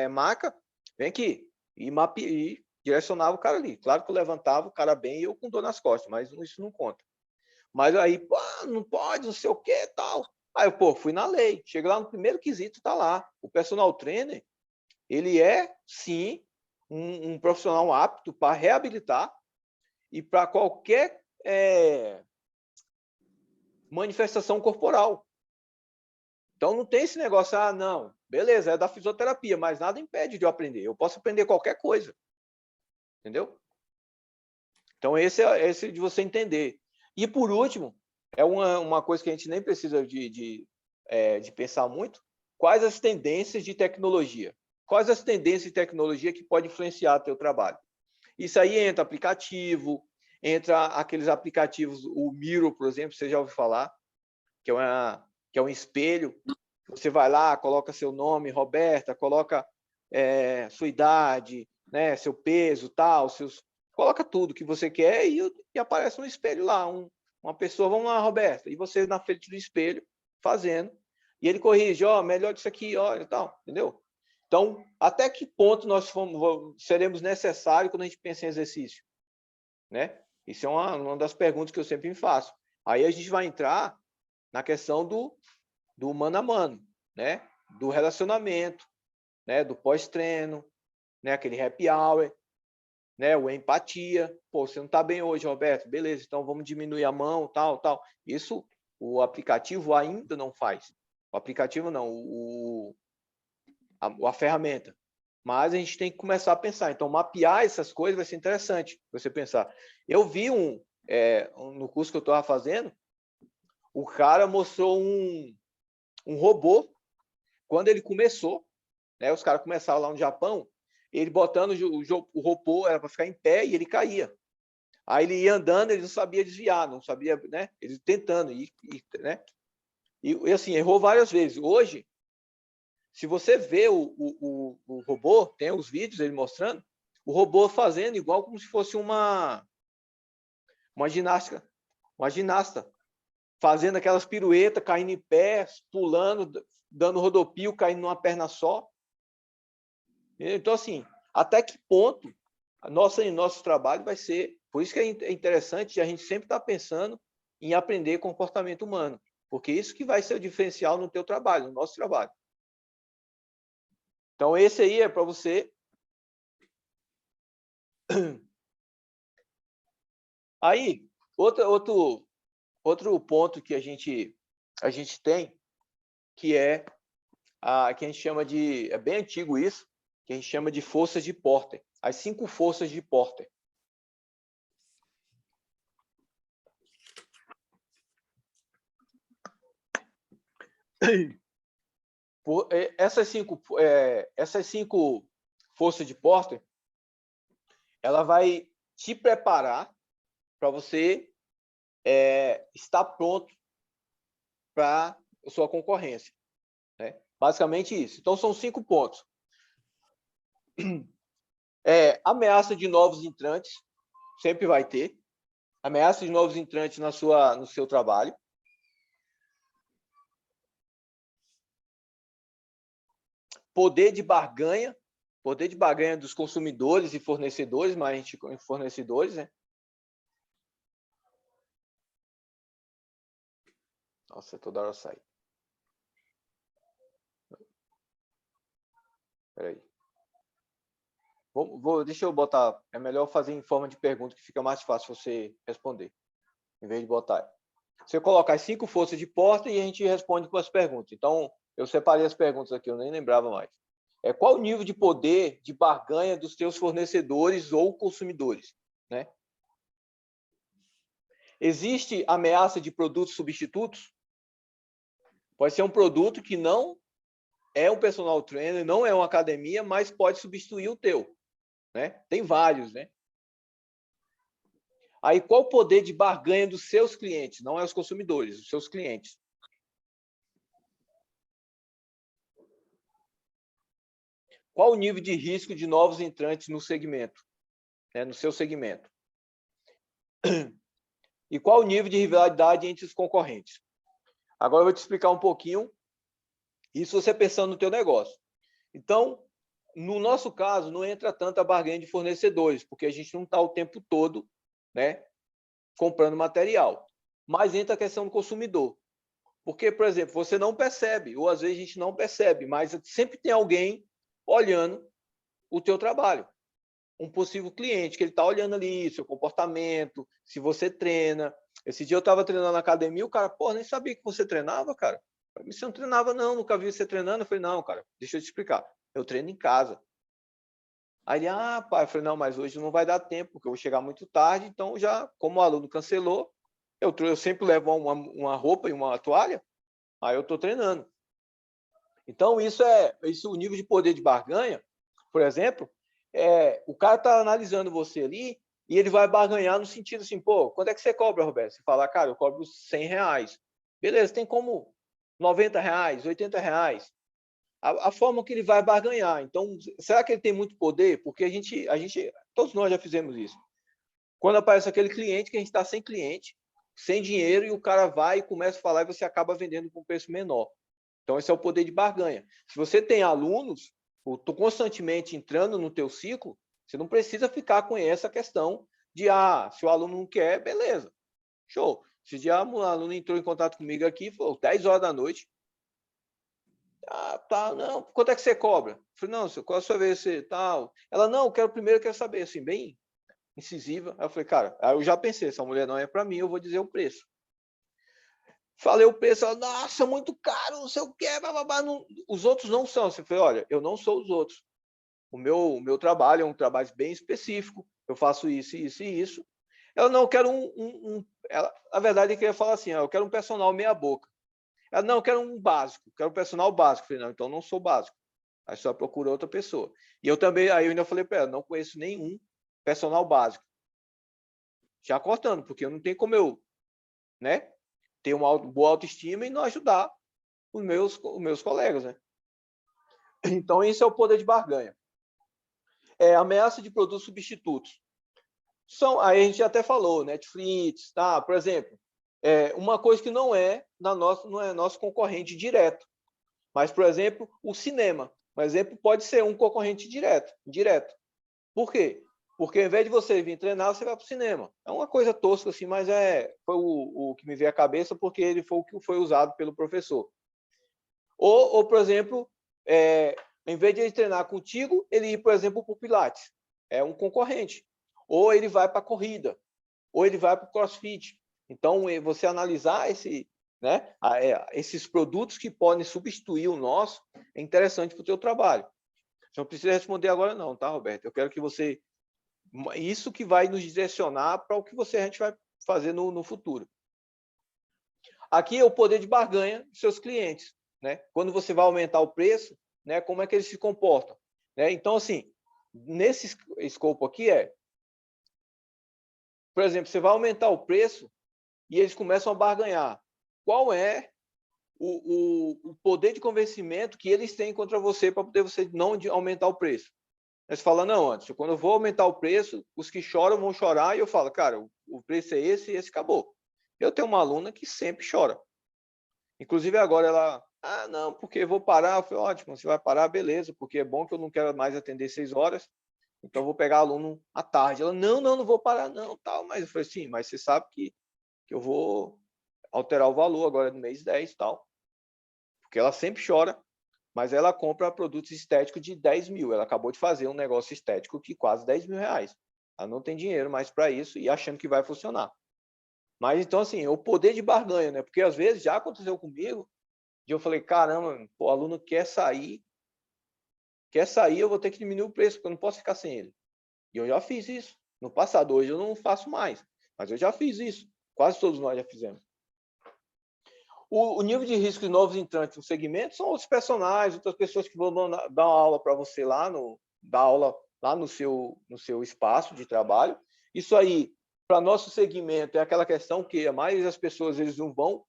Speaker 1: maca, vem aqui. E direcionava o cara ali. Claro que eu levantava o cara bem e eu com dor nas costas, mas isso não conta. Mas aí, pô, não pode, não sei o que tal. Aí eu, fui na lei. Chega lá no primeiro quesito, tá lá. O personal trainer, ele é, sim, um profissional apto para reabilitar e para qualquer manifestação corporal. Então, não tem esse negócio, não, beleza, é da fisioterapia, mas nada impede de eu aprender. Eu posso aprender qualquer coisa. Entendeu? Então, esse é esse de você entender. E, por último, é uma coisa que a gente nem precisa de pensar muito, quais as tendências de tecnologia? Quais as tendências de tecnologia que podem influenciar o teu trabalho? Isso aí entra aplicativo, entra aqueles aplicativos, o Miro, por exemplo, você já ouviu falar, que é um espelho. Você vai lá, coloca seu nome, Roberta, coloca sua idade, né, seu peso, tal, coloca tudo que você quer e aparece um espelho lá, uma pessoa, vamos lá, Roberta, e você na frente do espelho fazendo, e ele corrige, melhor disso aqui, olha, tal, entendeu? Então, até que ponto nós seremos necessários quando a gente pensa em exercício, né? Isso é uma das perguntas que eu sempre me faço. Aí a gente vai entrar na questão do mano a mano, né? Do relacionamento, né? Do pós-treino, né? Aquele happy hour, né? O empatia. Pô, você não está bem hoje, Roberto? Beleza, então vamos diminuir a mão, tal, tal. Isso o aplicativo ainda não faz. O aplicativo não, a ferramenta. Mas a gente tem que começar a pensar. Então, mapear essas coisas vai ser interessante você pensar. Eu vi no curso que eu estava fazendo, o cara mostrou um robô. Quando ele começou, né, os caras começaram lá no Japão, ele botando o robô, era para ficar em pé e ele caía. Aí ele ia andando, ele não sabia desviar, não sabia, né? Ele tentando, né? E assim, errou várias vezes. Hoje, se você vê o robô, tem os vídeos ele mostrando, o robô fazendo igual como se fosse uma ginasta, fazendo aquelas piruetas, caindo em pé, pulando, dando rodopio, caindo numa perna só. Então, assim, até que ponto nosso trabalho vai ser... Por isso que é interessante a gente sempre estar pensando em aprender comportamento humano, porque isso que vai ser o diferencial no teu trabalho, no nosso trabalho. Então, esse aí é para você... Aí, outro ponto que a gente tem, que que a gente chama de... É bem antigo isso, que a gente chama de forças de Porter. As 5 forças de Porter. Essas cinco forças de Porter, ela vai te preparar para você estar pronto para a sua concorrência, né? Basicamente isso. Então, são 5 pontos. Ameaça de novos entrantes, sempre vai ter. Ameaça de novos entrantes no seu trabalho. Poder de barganha, Poder de barganha dos consumidores e fornecedores, mas a gente fornecedores, né? Nossa, toda hora sai. Espera aí. Deixa eu botar. É melhor fazer em forma de pergunta, que fica mais fácil você responder, em vez de botar. Você coloca as 5 forças de porta e a gente responde com as perguntas. Então, eu separei as perguntas aqui, eu nem lembrava mais. Qual o nível de poder de barganha dos teus fornecedores ou consumidores, né? Existe ameaça de produtos substitutos? Pode ser um produto que não é um personal trainer, não é uma academia, mas pode substituir o teu, né? Tem vários, né? Aí, qual o poder de barganha dos seus clientes? Não é os consumidores, os seus clientes. Qual o nível de risco de novos entrantes no segmento, né? No seu segmento? E qual o nível de rivalidade entre os concorrentes? Agora eu vou te explicar um pouquinho isso você pensando no teu negócio. Então, no nosso caso, não entra tanta barganha de fornecedores, porque a gente não está o tempo todo, né, comprando material. Mas entra a questão do consumidor. Porque, por exemplo, você não percebe, ou às vezes a gente não percebe, mas sempre tem alguém olhando o teu trabalho. Um possível cliente, que ele está olhando ali seu comportamento, se você treina. Esse dia eu estava treinando na academia, o cara, pô, nem sabia que você treinava, cara. Você não treinava, não, nunca vi você treinando. Eu falei, não, cara, deixa eu te explicar. Eu treino em casa. Aí ele, pai, eu falei, não, mas hoje não vai dar tempo, porque eu vou chegar muito tarde, então já, como o aluno cancelou, eu sempre levo uma roupa e uma toalha, aí eu estou treinando. Então, isso o nível de poder de barganha, por exemplo, o cara está analisando você ali e ele vai barganhar no sentido assim, pô, quanto é que você cobra, Roberto? Você fala, cara, eu cobro R$100. Beleza, tem como R$90, R$80. A forma que ele vai barganhar. Então, será que ele tem muito poder? Porque a gente, todos nós já fizemos isso. Quando aparece aquele cliente que a gente está sem cliente, sem dinheiro, e o cara vai e começa a falar e você acaba vendendo com preço menor. Então, esse é o poder de barganha. Se você tem alunos, estou constantemente entrando no teu ciclo, você não precisa ficar com essa questão de, se o aluno não quer, beleza, show. Esse dia o aluno entrou em contato comigo aqui, foi 10 horas da noite, tá, não, quanto é que você cobra? Eu falei, não, qual a sua vez, você tal? Ela, não, eu quero saber, assim, bem incisiva. Aí eu falei, cara, aí eu já pensei, essa mulher não é para mim, eu vou dizer o preço. Falei o preço, ela, nossa, muito caro, não sei o que, os outros não são. Você falou, olha, eu não sou os outros. O meu trabalho é um trabalho bem específico, eu faço isso, isso e isso. Ela, não, eu quero ela, a verdade é que eu ia falar assim, eu quero um personal meia boca. Ela, não, eu quero um básico, quero um personal básico. Eu falei, não, então não sou básico. Aí só procura outra pessoa. E eu também, aí eu ainda falei para ela, não conheço nenhum personal básico. Já cortando, porque eu não tenho como eu, né, ter uma boa autoestima e não ajudar os meus colegas, né? Então, isso é o poder de barganha. Ameaça de produtos substitutos. Aí a gente até falou, Netflix, tá? Por exemplo, uma coisa que não é nosso concorrente direto. Mas, por exemplo, o cinema. Um exemplo pode ser um concorrente direto. Por quê? Porque ao invés de você vir treinar, você vai para o cinema. É uma coisa tosca assim, mas foi o que me veio à cabeça, porque ele foi o que foi usado pelo professor. Ou por exemplo, em vez de ele treinar contigo, ele ir, por exemplo, para o Pilates. É um concorrente. Ou ele vai para a corrida. Ou ele vai para o CrossFit. Então, você analisar esses produtos que podem substituir o nosso é interessante para o teu trabalho. Você não precisa responder agora não, tá, Roberto? Eu quero que você... Isso que vai nos direcionar para o que a gente vai fazer no futuro. Aqui é o poder de barganha dos seus clientes, né? Quando você vai aumentar o preço, né? Como é que eles se comportam, né? Então, assim, nesse escopo aqui por exemplo, você vai aumentar o preço e eles começam a barganhar. Qual é o poder de convencimento que eles têm contra você para poder você não aumentar o preço? Você fala, não, antes, quando eu vou aumentar o preço, os que choram vão chorar, e eu falo, cara, o preço é esse e esse acabou. Eu tenho uma aluna que sempre chora. Inclusive agora Ah, não, porque eu vou parar. Eu falei, ótimo, você vai parar, beleza, porque é bom que eu não quero mais atender 6 horas, então eu vou pegar aluno à tarde. Ela, não vou parar, não, tal. Mas eu falei, sim, mas você sabe que eu vou alterar o valor agora no mês 10 tal. Porque ela sempre chora, mas ela compra produtos estéticos de 10 mil. Ela acabou de fazer um negócio estético que quase 10 mil reais. Ela não tem dinheiro mais para isso e achando que vai funcionar. Mas então, assim, o poder de barganha, né? Porque às vezes já aconteceu comigo, e eu falei, caramba, pô, o aluno quer sair, eu vou ter que diminuir o preço, porque eu não posso ficar sem ele. E eu já fiz isso. No passado, hoje eu não faço mais, mas eu já fiz isso. Quase todos nós já fizemos. O nível de risco de novos entrantes no segmento são outros personagens, outras pessoas que vão dar aula para você lá dar aula lá no seu espaço de trabalho. Isso aí, para nosso segmento, é aquela questão que a maioria das pessoas eles não vão,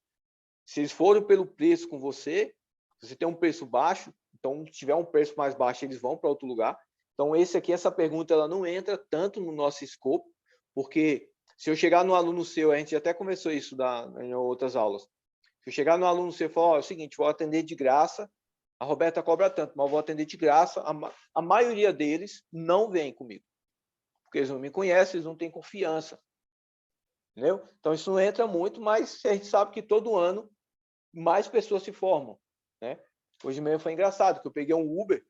Speaker 1: se eles forem pelo preço com você, se você tem um preço baixo, então se tiver um preço mais baixo, eles vão para outro lugar. Então, essa pergunta ela não entra tanto no nosso escopo, porque se eu chegar no aluno seu, a gente até conversou isso em outras aulas, se eu chegar no aluno seu e falar, é o seguinte, vou atender de graça, a Roberta cobra tanto, mas eu vou atender de graça, a maioria deles não vem comigo, porque eles não me conhecem, eles não têm confiança. Entendeu? Então, isso não entra muito, mas a gente sabe que todo ano mais pessoas se formam. Né? Hoje mesmo foi engraçado, que eu peguei um Uber,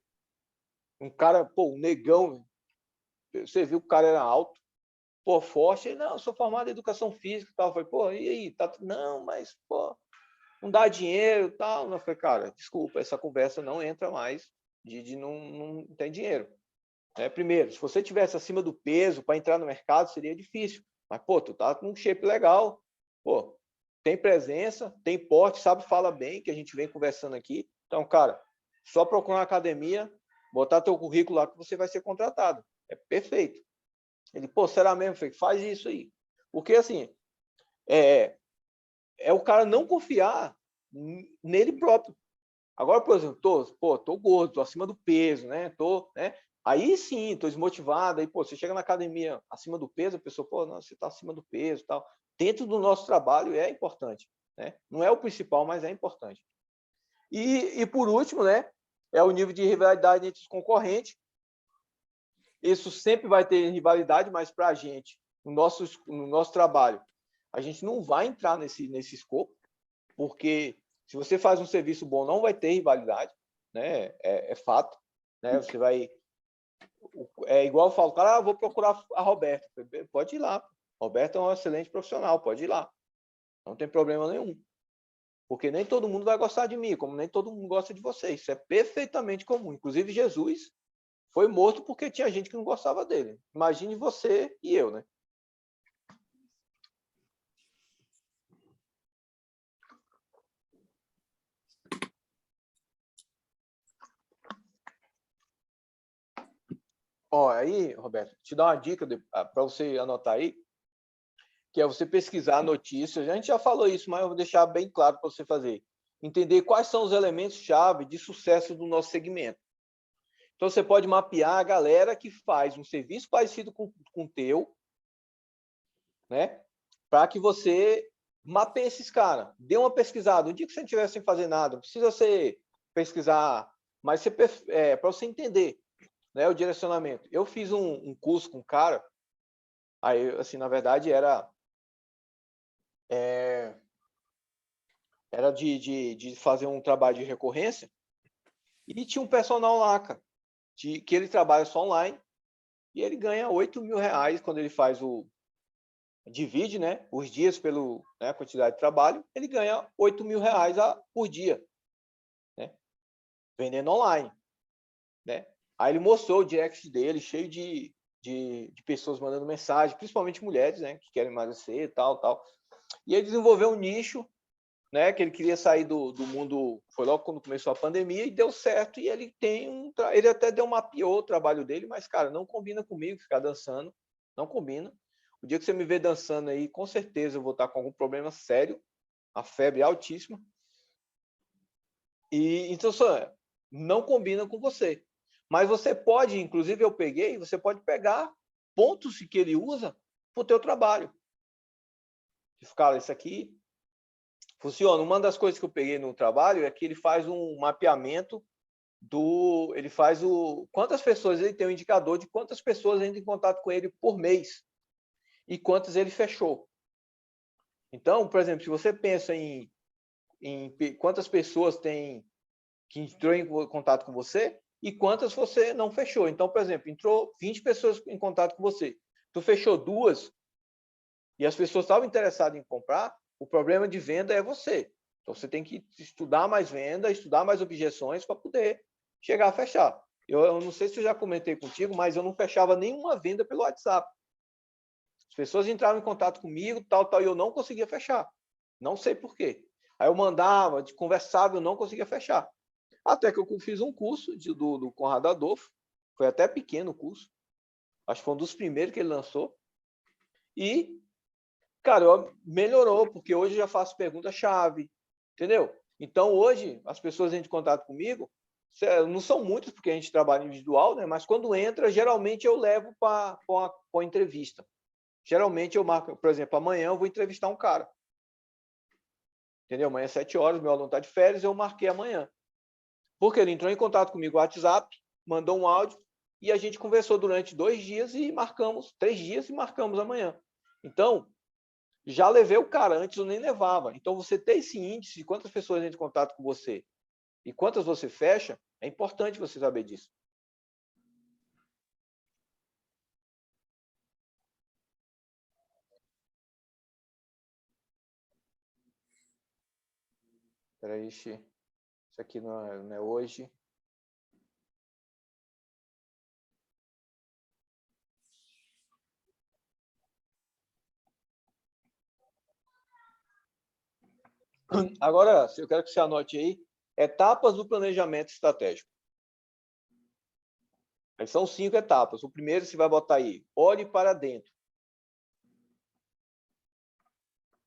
Speaker 1: um cara, pô, um negão, você viu que o cara era alto, pô, forte, ele, não, eu sou formado em educação física e tal. Eu falei, pô, e aí? Tá... Não, mas, pô, não dá dinheiro e tal. Eu falei, cara, desculpa, essa conversa não entra mais de não tem dinheiro. Primeiro, se você tivesse acima do peso para entrar no mercado, seria difícil. Mas, pô, tu tá com um shape legal, pô, tem presença, tem porte, sabe, fala bem, que a gente vem conversando aqui. Então, cara, só procurar uma academia, botar teu currículo lá que você vai ser contratado. É perfeito. Ele, pô, será mesmo? Eu falei, faz isso aí. Porque, assim, é o cara não confiar nele próprio. Agora, por exemplo, tô gordo, tô acima do peso, né? Aí sim, tô desmotivado. Aí, pô, você chega na academia acima do peso, a pessoa, pô, não, você tá acima do peso e tal. Dentro do nosso trabalho é importante, né? Não é o principal, mas é importante. E por último, né? É o nível de rivalidade entre os concorrentes. Isso sempre vai ter rivalidade, mas para a gente, no nosso trabalho, a gente não vai entrar nesse escopo, porque se você faz um serviço bom, não vai ter rivalidade, né? É fato, né? Você vai... É igual eu falo, cara, vou procurar a Roberta. Pode ir lá. Roberta é um excelente profissional, pode ir lá. Não tem problema nenhum. Porque nem todo mundo vai gostar de mim, como nem todo mundo gosta de você. Isso é perfeitamente comum. Inclusive, Jesus foi morto porque tinha gente que não gostava dele. Imagine você e eu, né? Ó, aí, Roberto, te dar uma dica para você anotar aí, que é você pesquisar notícias. A gente já falou isso, mas eu vou deixar bem claro para você fazer. Entender quais são os elementos-chave de sucesso do nosso segmento. Então, você pode mapear a galera que faz um serviço parecido com o teu, né? Para que você mapeie esses caras. Dê uma pesquisada. Um dia que você não estiver sem fazer nada, não precisa você pesquisar, mas para você entender, né, o direcionamento. Eu fiz um curso com um cara, aí, assim, na verdade, era de fazer um trabalho de recorrência, e tinha um personal lá, cara, que ele trabalha só online, e ele ganha 8 mil reais quando ele faz divide, né, os dias pela, né, quantidade de trabalho, ele ganha 8 mil reais por dia, né, vendendo online, né. Aí ele mostrou o direct dele, cheio de pessoas mandando mensagem, principalmente mulheres, né, que querem emagrecer e tal. E ele desenvolveu um nicho, né, que ele queria sair do mundo, foi logo quando começou a pandemia, e deu certo, e ele ele até mapeou o trabalho dele, mas, cara, não combina comigo ficar dançando, não combina. O dia que você me ver dançando aí, com certeza eu vou estar com algum problema sério, a febre altíssima, e então não combina com você. Mas você pode, inclusive eu peguei, você pode pegar pontos que ele usa para o teu trabalho. Cara, isso aqui Funciona. Uma das coisas que eu peguei no trabalho é que ele faz um mapeamento ele faz quantas pessoas ele tem um indicador de quantas pessoas entram em contato com ele por mês e quantas ele fechou. Então, por exemplo, se você pensa em quantas pessoas tem que entrou em contato com você e quantas você não fechou. Então, por exemplo, entrou 20 pessoas em contato com você, tu fechou 2 e as pessoas estavam interessadas em comprar, o problema de venda é você. Então, você tem que estudar mais venda, estudar mais objeções para poder chegar a fechar. Eu não sei se eu já comentei contigo, mas eu não fechava nenhuma venda pelo WhatsApp. As pessoas entravam em contato comigo, tal, e eu não conseguia fechar. Não sei por quê. Aí eu mandava, conversava, eu não conseguia fechar. Até que eu fiz um curso do Conrado Adolfo, foi até pequeno o curso, acho que foi um dos primeiros que ele lançou, e, cara, melhorou, porque hoje eu já faço pergunta-chave, entendeu? Então, hoje, as pessoas entram em contato comigo, não são muitas, porque a gente trabalha individual, né? Mas quando entra, geralmente eu levo para uma entrevista. Geralmente eu marco, por exemplo, amanhã eu vou entrevistar um cara. Entendeu? Amanhã às 7 horas, meu aluno está de férias, eu marquei amanhã. Porque ele entrou em contato comigo no WhatsApp, mandou um áudio, e a gente conversou durante 2 dias e marcamos, 3 dias e marcamos amanhã. Então, já levei o cara, antes eu nem levava. Então, você ter esse índice de quantas pessoas entram em contato com você e quantas você fecha, é importante você saber disso. Espera aí, isso aqui não é hoje. Agora, eu quero que você anote aí, etapas do planejamento estratégico. São 5 etapas. O primeiro você vai botar aí, olhe para dentro.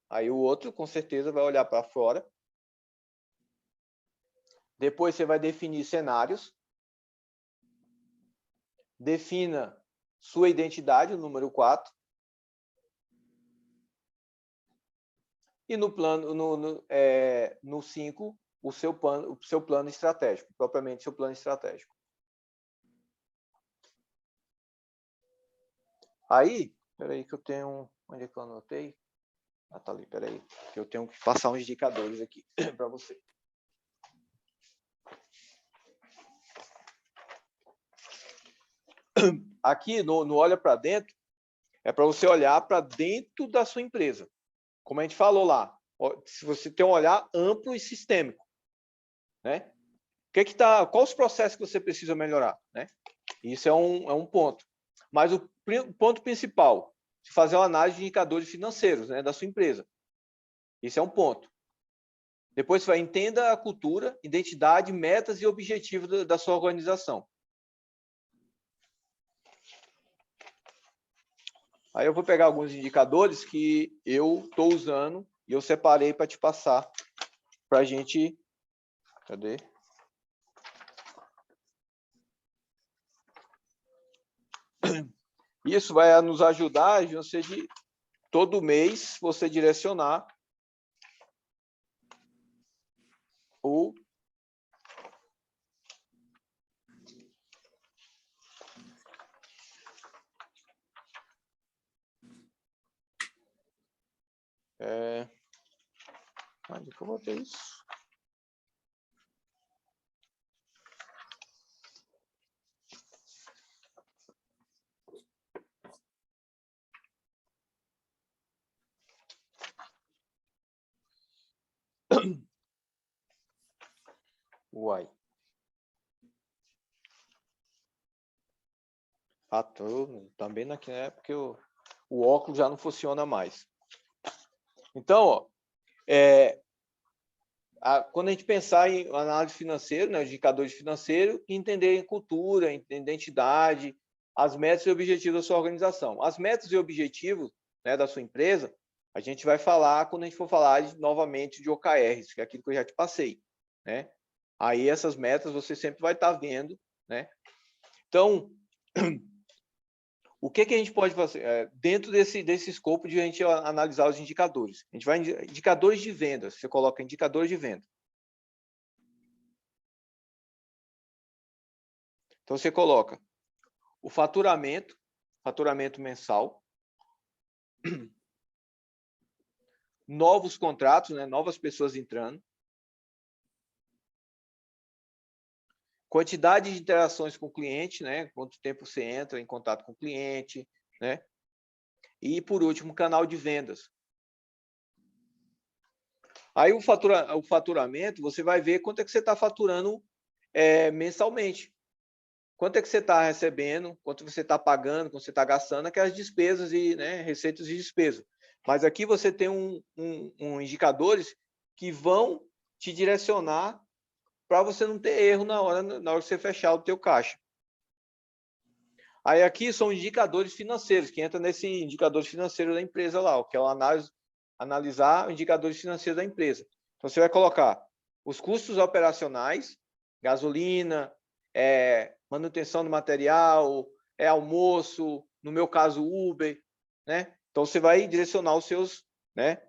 Speaker 1: Aí o outro, com certeza, vai olhar para fora. Depois você vai definir cenários. Defina sua identidade, o número 4. E no 5, o seu plano estratégico, propriamente seu plano estratégico. Aí, peraí que eu tenho... Onde é que eu anotei? Ah, tá ali, peraí. Que eu tenho que passar uns indicadores aqui para você. Aqui, no Olha para Dentro, é para você olhar para dentro da sua empresa. Como a gente falou lá, se você tem um olhar amplo e sistêmico, né? Qual os processos que você precisa melhorar, né? Isso é um ponto. Mas o ponto principal, fazer uma análise de indicadores financeiros, né, da sua empresa. Isso é um ponto. Depois você vai entenda a cultura, identidade, metas e objetivos da sua organização. Aí eu vou pegar alguns indicadores que eu estou usando e eu separei para te passar, para a gente... Cadê? Isso vai nos ajudar, você de todo mês você direcionar o onde que eu botei isso? Uai. Ah, também aqui, né? Porque o óculos já não funciona mais. Então, ó, quando a gente pensar em análise financeira, né, indicadores financeiros, entender cultura, identidade, as metas e objetivos da sua organização. As metas e objetivos, né, da sua empresa, a gente vai falar quando a gente for falar novamente de OKRs, que é aquilo que eu já te passei, né? Aí essas metas você sempre vai estar vendo, né? Então, O que a gente pode fazer dentro desse escopo de a gente analisar os indicadores? A gente vai em indicadores de vendas. Você coloca indicadores de venda. Então, você coloca o faturamento mensal, novos contratos, né? Novas pessoas entrando, quantidade de interações com o cliente, né? Quanto tempo você entra em contato com o cliente, né? E, por último, canal de vendas. Aí, o faturamento, você vai ver quanto é que você está faturando mensalmente. Quanto é que você está recebendo, quanto você está pagando, quanto você está gastando, aquelas despesas e, né, receitas de despesa. Mas aqui você tem indicadores que vão te direcionar para você não ter erro na hora que você fechar o teu caixa. Aí aqui são indicadores financeiros, que entra nesse indicadores financeiros da empresa lá, que é analisar indicadores financeiros da empresa. Então, você vai colocar os custos operacionais, gasolina, manutenção do material, almoço, no meu caso, Uber, né? Então, você vai direcionar os seus, né?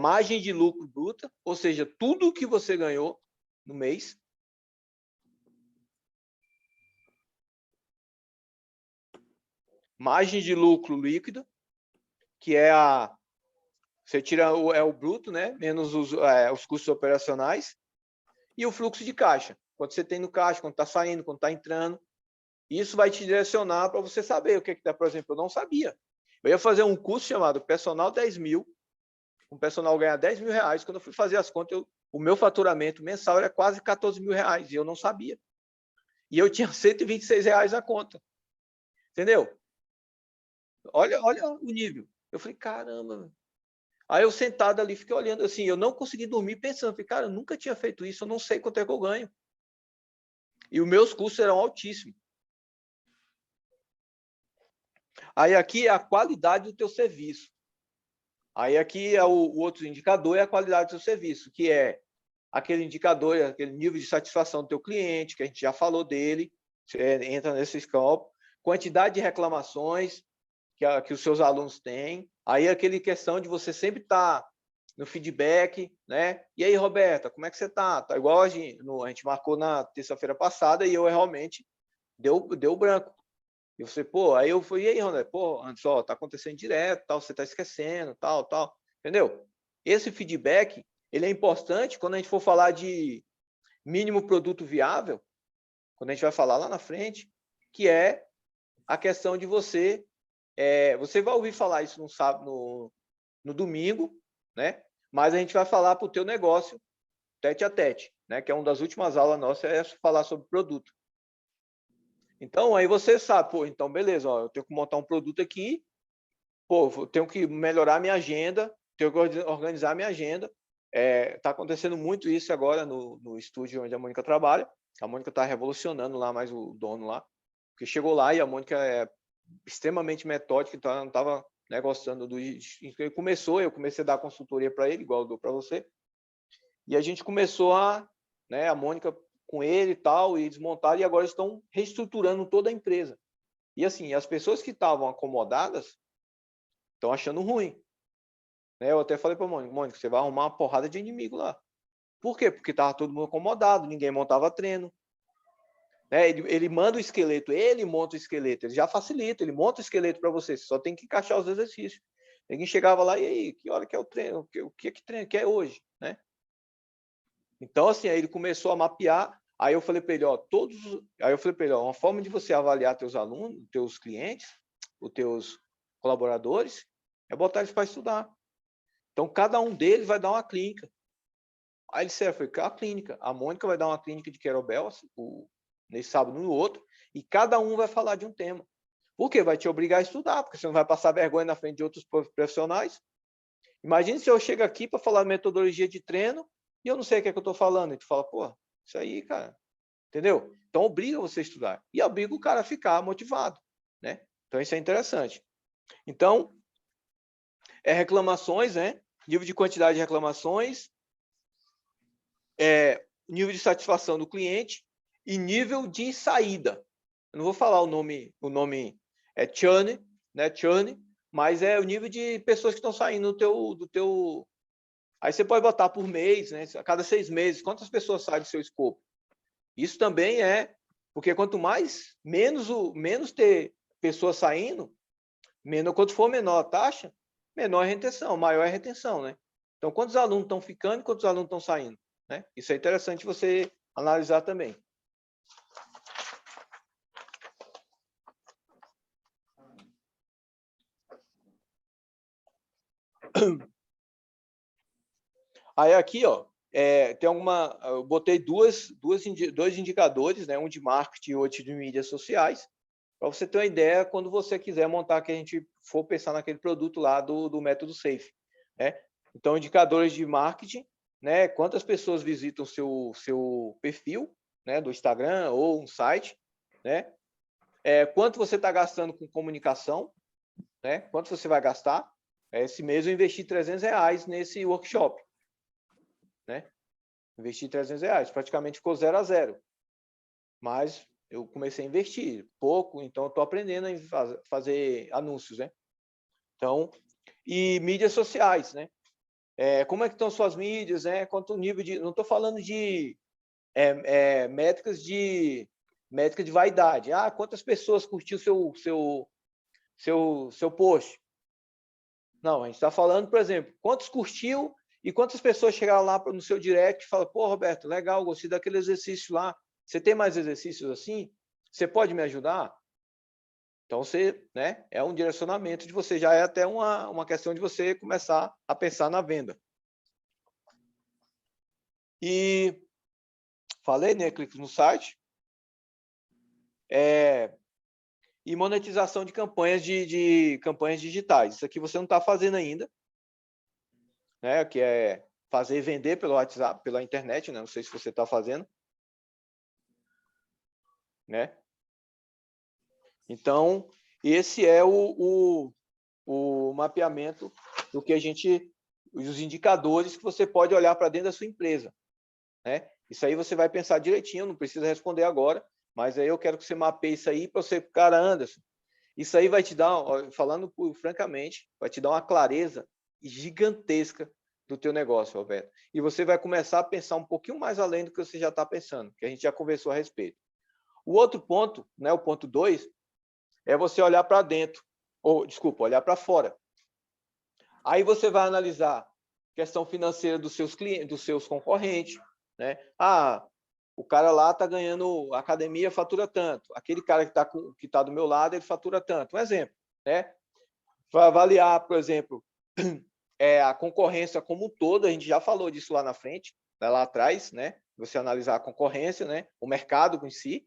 Speaker 1: Margem de lucro bruta, ou seja, tudo que você ganhou no mês. Margem de lucro líquido, que é você tira o bruto, né? Menos os custos operacionais. E o fluxo de caixa. Quanto você tem no caixa, quanto está saindo, quanto está entrando. Isso vai te direcionar para você saber o que dá. Por exemplo, eu não sabia. Eu ia fazer um curso chamado Personal 10 mil. Um personal ganhar 10 mil reais. Quando eu fui fazer as contas, o meu faturamento mensal era quase 14 mil reais. E eu não sabia. E eu tinha 126 reais na conta. Entendeu? Olha o nível. Eu falei, caramba. Aí eu sentado ali, fiquei olhando assim, eu não consegui dormir pensando, falei, cara, eu nunca tinha feito isso, eu não sei quanto é que eu ganho. E os meus custos eram altíssimos. Aí aqui é a qualidade do teu serviço. Aí aqui é o outro indicador, é a qualidade do teu serviço, que é aquele indicador, aquele nível de satisfação do teu cliente, que a gente já falou dele, você entra nesse escopo, quantidade de reclamações que os seus alunos têm, aí aquele questão de você sempre estar no feedback, né? E aí, Roberta, como é que você tá? Tá igual a gente marcou na terça-feira passada e eu realmente deu branco. E você, pô, aí eu fui, e aí, Ronaldo? Pô, antes, ó, tá acontecendo direto, tal, você tá esquecendo, tal, entendeu? Esse feedback, ele é importante quando a gente for falar de mínimo produto viável, quando a gente vai falar lá na frente, que é a questão de você vai ouvir falar isso no domingo, né? Mas a gente vai falar para o teu negócio tete a tete, né? Que é uma das últimas aulas nossas, é falar sobre produto. Então, aí você sabe, pô, então beleza, ó, eu tenho que montar um produto aqui, pô, eu tenho que melhorar a minha agenda, tenho que organizar a minha agenda. Tá acontecendo muito isso agora no estúdio onde a Mônica trabalha. A Mônica está revolucionando lá, mais o dono lá, porque chegou lá e a Mônica é extremamente metódica, então ela não estava, né, gostando do... Eu comecei a dar consultoria para ele, igual eu dou para você, e a gente começou né, a Mônica com ele e tal, e desmontaram, e agora estão reestruturando toda a empresa. E assim, as pessoas que estavam acomodadas estão achando ruim. Né? Eu até falei para a Mônica, você vai arrumar uma porrada de inimigo lá. Por quê? Porque estava todo mundo acomodado, ninguém montava treino. Né? Ele manda o esqueleto, ele monta o esqueleto, ele já facilita, ele monta o esqueleto para você, só tem que encaixar os exercícios. Ninguém chegava lá, e aí, que hora que é o treino? O que treino que é hoje? Né? Então, assim, aí ele começou a mapear. Aí eu falei para ele, uma forma de você avaliar teus alunos, teus clientes, os teus colaboradores, é botar eles para estudar. Então, cada um deles vai dar uma clínica. Aí ele disse, foi a clínica. A Mônica vai dar uma clínica de Querobel, nesse sábado no outro, e cada um vai falar de um tema. Por quê? Vai te obrigar a estudar, porque você não vai passar vergonha na frente de outros profissionais. Imagina se eu chego aqui para falar metodologia de treino e eu não sei o que é que eu estou falando. E tu fala, pô, isso aí, cara, entendeu? Então, obriga você a estudar. E obriga o cara a ficar motivado, né? Então, isso é interessante. Então, reclamações, né? Nível de quantidade de reclamações, nível de satisfação do cliente e nível de saída. Eu não vou falar o nome churn, né? Churn, mas é o nível de pessoas que estão saindo do teu... Aí você pode botar por mês, né? A cada 6 meses, quantas pessoas saem do seu escopo? Isso também porque quanto menos ter pessoas saindo, quanto for menor a taxa, menor a retenção, maior a retenção, né? Então, quantos alunos estão ficando e quantos alunos estão saindo, né? Isso é interessante você analisar também. Aí aqui, ó, tem eu botei dois indicadores, né? Um de marketing e outro de mídias sociais, para você ter uma ideia quando você quiser montar, que a gente for pensar naquele produto lá do método SAFe, né? Então, indicadores de marketing, né? Quantas pessoas visitam seu perfil, né? Do Instagram ou um site, né? Quanto você está gastando com comunicação, né? Quanto você vai gastar? Esse mês eu investi R$300 nesse workshop, né? Investi R$300, praticamente ficou 0 a 0. Mas eu comecei a investir pouco, então estou aprendendo a fazer anúncios, né? Então, e mídias sociais, né? Como é que estão suas mídias, né? Quanto nível de... Não estou falando de métricas de vaidade. Quantas pessoas curtiu seu post? Não, a gente está falando, por exemplo, quantos curtiu e quantas pessoas chegaram lá no seu direct e falam, pô, Roberto, legal, gostei daquele exercício lá. Você tem mais exercícios assim? Você pode me ajudar? Então, né, é um direcionamento de você, já é até uma questão de você começar a pensar na venda. E falei, né, clique no site. E monetização de campanhas campanhas digitais. Isso aqui você não está fazendo ainda, né? Que é fazer e vender pelo WhatsApp, pela internet, né? Não sei se você está fazendo, né? Então, esse é o mapeamento do que os indicadores que você pode olhar para dentro da sua empresa, né? Isso aí você vai pensar direitinho, não precisa responder agora, mas aí eu quero que você mapeie isso aí para você, cara, Anderson, isso aí vai te dar, falando francamente, vai te dar uma clareza gigantesca do teu negócio, Roberto. E você vai começar a pensar um pouquinho mais além do que você já está pensando, que a gente já conversou a respeito. O outro ponto, né, o ponto 2, é você olhar para dentro, olhar para fora. Aí você vai analisar questão financeira dos seus clientes, dos seus concorrentes, né? O cara lá está ganhando, a academia fatura tanto, aquele cara que tá do meu lado, ele fatura tanto. Um exemplo, né? Vai avaliar, por exemplo, a concorrência como um todo, a gente já falou disso lá na frente, lá atrás, né? Você analisar a concorrência, né? O mercado em si,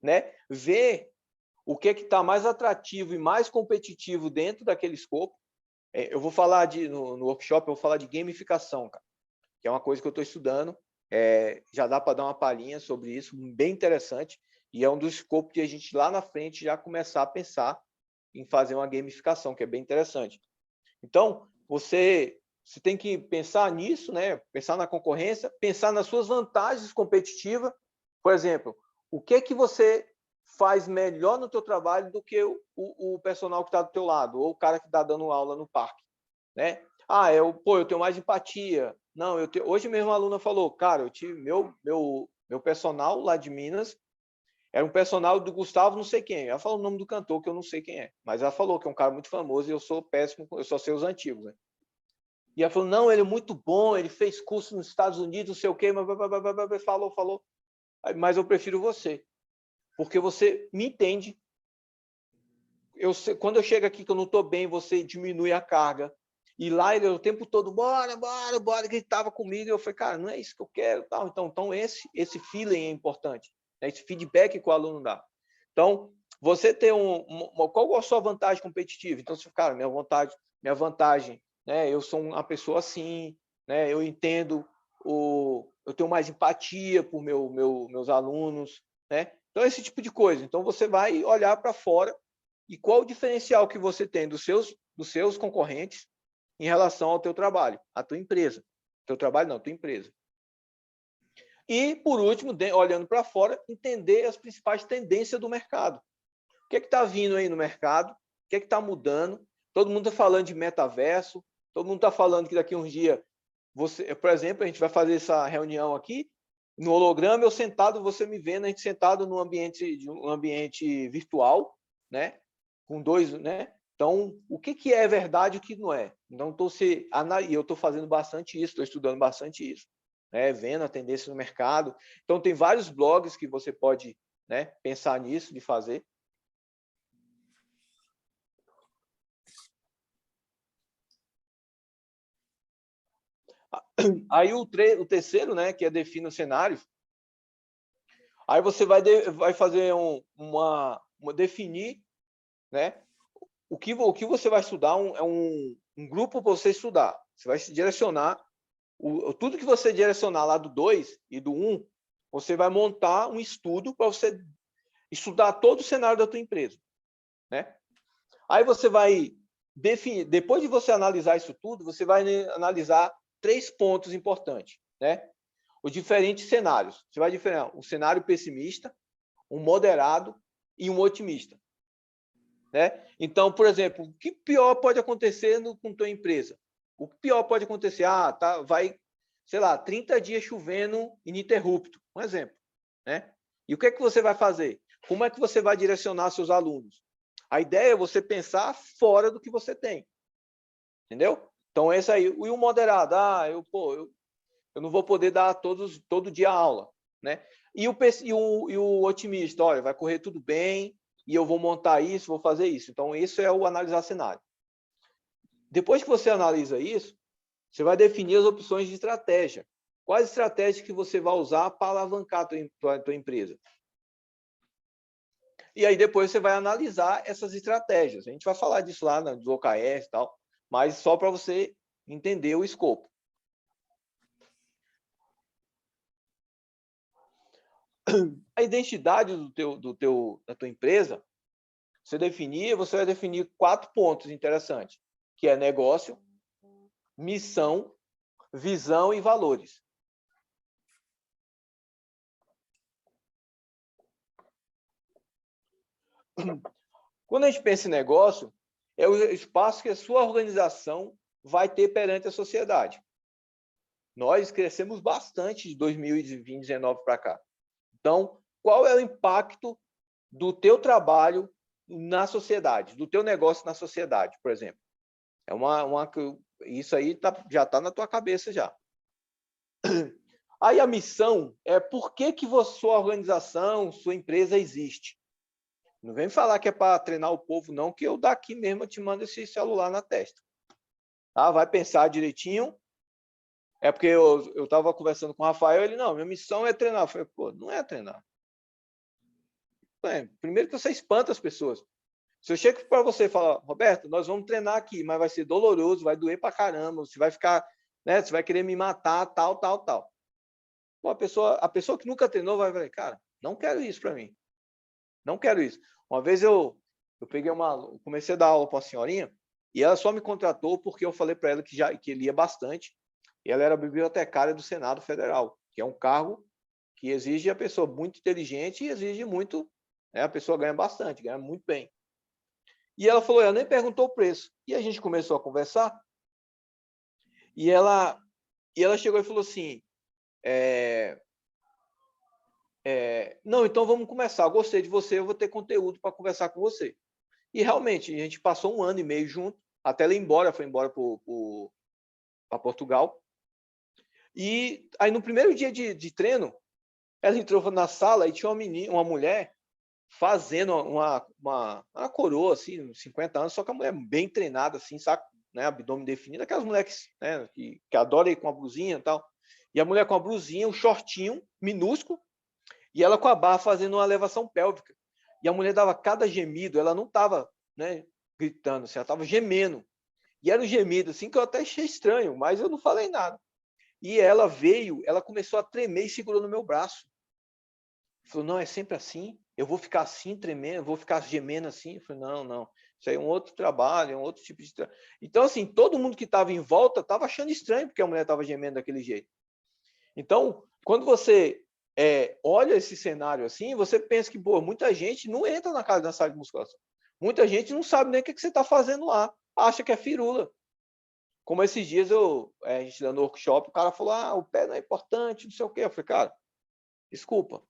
Speaker 1: né? Ver o que está mais atrativo e mais competitivo dentro daquele escopo. Eu vou falar no workshop, eu vou falar de gamificação, cara, que é uma coisa que eu estou estudando. Já dá para dar uma palhinha sobre isso, bem interessante, e é um dos escopos de a gente lá na frente já começar a pensar em fazer uma gamificação, que é bem interessante. Então, você tem que pensar nisso, né? Pensar na concorrência, pensar nas suas vantagens competitivas. Por exemplo, o que você faz melhor no teu trabalho do que o personal que está do teu lado, ou o cara que está dando aula no parque, né? Eu tenho mais empatia. Não, hoje mesmo a aluna falou, cara, eu tive meu personal lá de Minas, era um personal do Gustavo não sei quem. Ela falou o nome do cantor, que eu não sei quem é, mas ela falou que é um cara muito famoso e eu sou péssimo, eu só sei os antigos, né? E ela falou, não, ele é muito bom, ele fez curso nos Estados Unidos, não sei o quê, mas falou. Mas eu prefiro você, porque você me entende. Quando eu chego aqui que eu não estou bem, você diminui a carga. E lá ele o tempo todo, bora, gritava comigo. E eu falei, cara, não é isso que eu quero. Tal. Então esse feeling é importante, né? Esse feedback que o aluno dá. Então, você tem qual a sua vantagem competitiva? Então, você cara, minha vantagem, né? Eu sou uma pessoa assim, né? Eu entendo, eu tenho mais empatia por meus alunos, né? Então, esse tipo de coisa. Então, você vai olhar para fora e qual o diferencial que você tem dos seus concorrentes em relação ao teu trabalho, à tua empresa. Teu trabalho não, tua empresa. E, por último, olhando para fora, entender as principais tendências do mercado. que está vindo aí no mercado, o que está mudando. Todo mundo está falando de metaverso, todo mundo está falando que daqui a uns dias, por exemplo, a gente vai fazer essa reunião aqui, no holograma, eu sentado, você me vendo, a gente sentado num ambiente virtual, né? Com dois, né? Então, o que é verdade e o que não é? Então, eu estou fazendo bastante isso, estou estudando bastante isso, né? Vendo a tendência no mercado. Então, tem vários blogs que você pode, né, pensar nisso, de fazer. Aí o terceiro, né, que é defina o cenário. Aí você vai fazer definir, né, o que você vai estudar, é um grupo para você estudar. Você vai se direcionar, tudo que você direcionar lá do 2 e do 1, você vai montar um estudo para você estudar todo o cenário da tua empresa, né? Aí você vai definir, depois de você analisar isso tudo, você vai analisar 3 pontos importantes, né? Os diferentes cenários. Você vai diferenciar um cenário pessimista, um moderado e um otimista, né? Então, por exemplo, o que pior pode acontecer com tua empresa? O que pior pode acontecer? Vai, sei lá, 30 dias chovendo ininterrupto, um exemplo, né? E o que é que você vai fazer? Como é que você vai direcionar seus alunos? A ideia é você pensar fora do que você tem, entendeu? Então, esse aí. E o moderado? Eu não vou poder dar todo dia aula, né? E o otimista? Olha, vai correr tudo bem, e eu vou montar isso, vou fazer isso. Então, isso é o analisar cenário. Depois que você analisa isso, você vai definir as opções de estratégia. Quais estratégias que você vai usar para alavancar a tua empresa? E aí depois você vai analisar essas estratégias. A gente vai falar disso lá nos OKRs e tal, mas só para você entender o escopo. A identidade da tua empresa, você vai definir 4 pontos interessantes, que é negócio, missão, visão e valores. Quando a gente pensa em negócio, é o espaço que a sua organização vai ter perante a sociedade. Nós crescemos bastante de 2019 para cá. Então, qual é o impacto do teu trabalho na sociedade, do teu negócio na sociedade, por exemplo? Isso aí já está na tua cabeça já. Aí a missão é por que sua organização, sua empresa existe. Não vem falar que é para treinar o povo, não, que eu daqui mesmo eu te mando esse celular na testa. Tá? Vai pensar direitinho. É porque eu estava conversando com o Rafael, ele, não, minha missão é treinar. Eu falei, pô, não é treinar. Primeiro que você espanta as pessoas. Se eu chego para você e falar, Roberto, nós vamos treinar aqui, mas vai ser doloroso, vai doer para caramba, você vai ficar, né, você vai querer me matar, tal. Bom, a pessoa que nunca treinou vai falar, cara, não quero isso para mim. Não quero isso. Uma vez eu comecei a dar aula para uma senhorinha e ela só me contratou porque eu falei para ela que lia bastante e ela era bibliotecária do Senado Federal, que é um cargo que exige a pessoa muito inteligente e exige muito, né, a pessoa ganha bastante, ganha muito bem. E ela falou, ela nem perguntou o preço. E a gente começou a conversar e ela chegou e falou assim, não, então vamos começar. Eu gostei de você, eu vou ter conteúdo para conversar com você. E realmente, a gente passou 1 ano e meio junto, até ela foi embora para Portugal. E aí, no primeiro dia de treino, ela entrou na sala e tinha uma mulher fazendo uma coroa, assim, 50 anos, só que a mulher bem treinada, assim, sabe? Né, abdômen definido, aquelas mulheres, né, que adoram ir com a blusinha e tal. E a mulher com a blusinha, um shortinho minúsculo, e ela com a barra fazendo uma elevação pélvica. E a mulher dava cada gemido, ela não estava, né, gritando, assim, ela estava gemendo. E era um gemido assim que eu até achei estranho, mas eu não falei nada. E ela começou a tremer e segurou no meu braço. Falou, não, é sempre assim? Eu vou ficar assim, tremendo, eu vou ficar gemendo assim? Eu falei, não. Isso aí é um outro trabalho, é um outro tipo de trabalho. Então, assim, todo mundo que estava em volta estava achando estranho porque a mulher estava gemendo daquele jeito. Então, quando você olha esse cenário assim, você pensa que, pô, muita gente não entra na sala de musculação. Muita gente não sabe nem o que você está fazendo lá. Acha que é firula. Como esses dias a gente dando workshop, o cara falou, o pé não é importante, não sei o quê. Eu falei, cara, desculpa,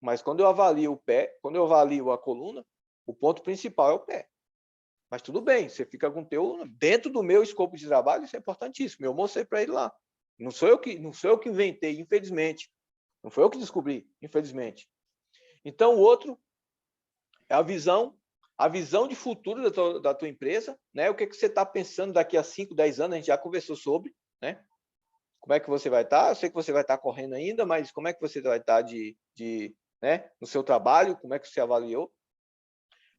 Speaker 1: mas quando eu avalio o pé, quando eu avalio a coluna, o ponto principal é o pé. Mas tudo bem, você fica com o teu... Dentro do meu escopo de trabalho, isso é importantíssimo. Eu mostrei para ele lá. Não sou eu que inventei, infelizmente. Não foi eu que descobri, infelizmente. Então, o outro é a visão de futuro da tua empresa, né? O que você está pensando daqui a 5, 10 anos, a gente já conversou sobre, né? Como é que você vai estar? Eu sei que você vai estar correndo ainda, mas como é que você vai estar né? No seu trabalho, como é que você avaliou?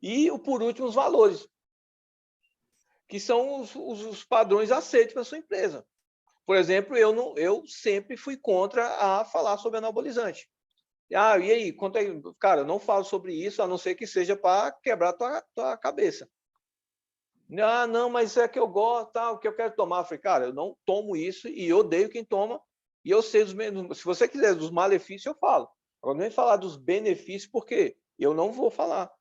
Speaker 1: E, por último, os valores, que são os padrões aceitos para a sua empresa. Por exemplo, eu sempre fui contra a falar sobre anabolizante. E aí, cara, eu não falo sobre isso, a não ser que seja para quebrar tua cabeça. Não, mas é que eu gosto, o que eu quero tomar. Eu falei, cara, eu não tomo isso e odeio quem toma. E eu sei se você quiser dos malefícios, eu falo. Agora, não vem falar dos benefícios, porque eu não vou falar.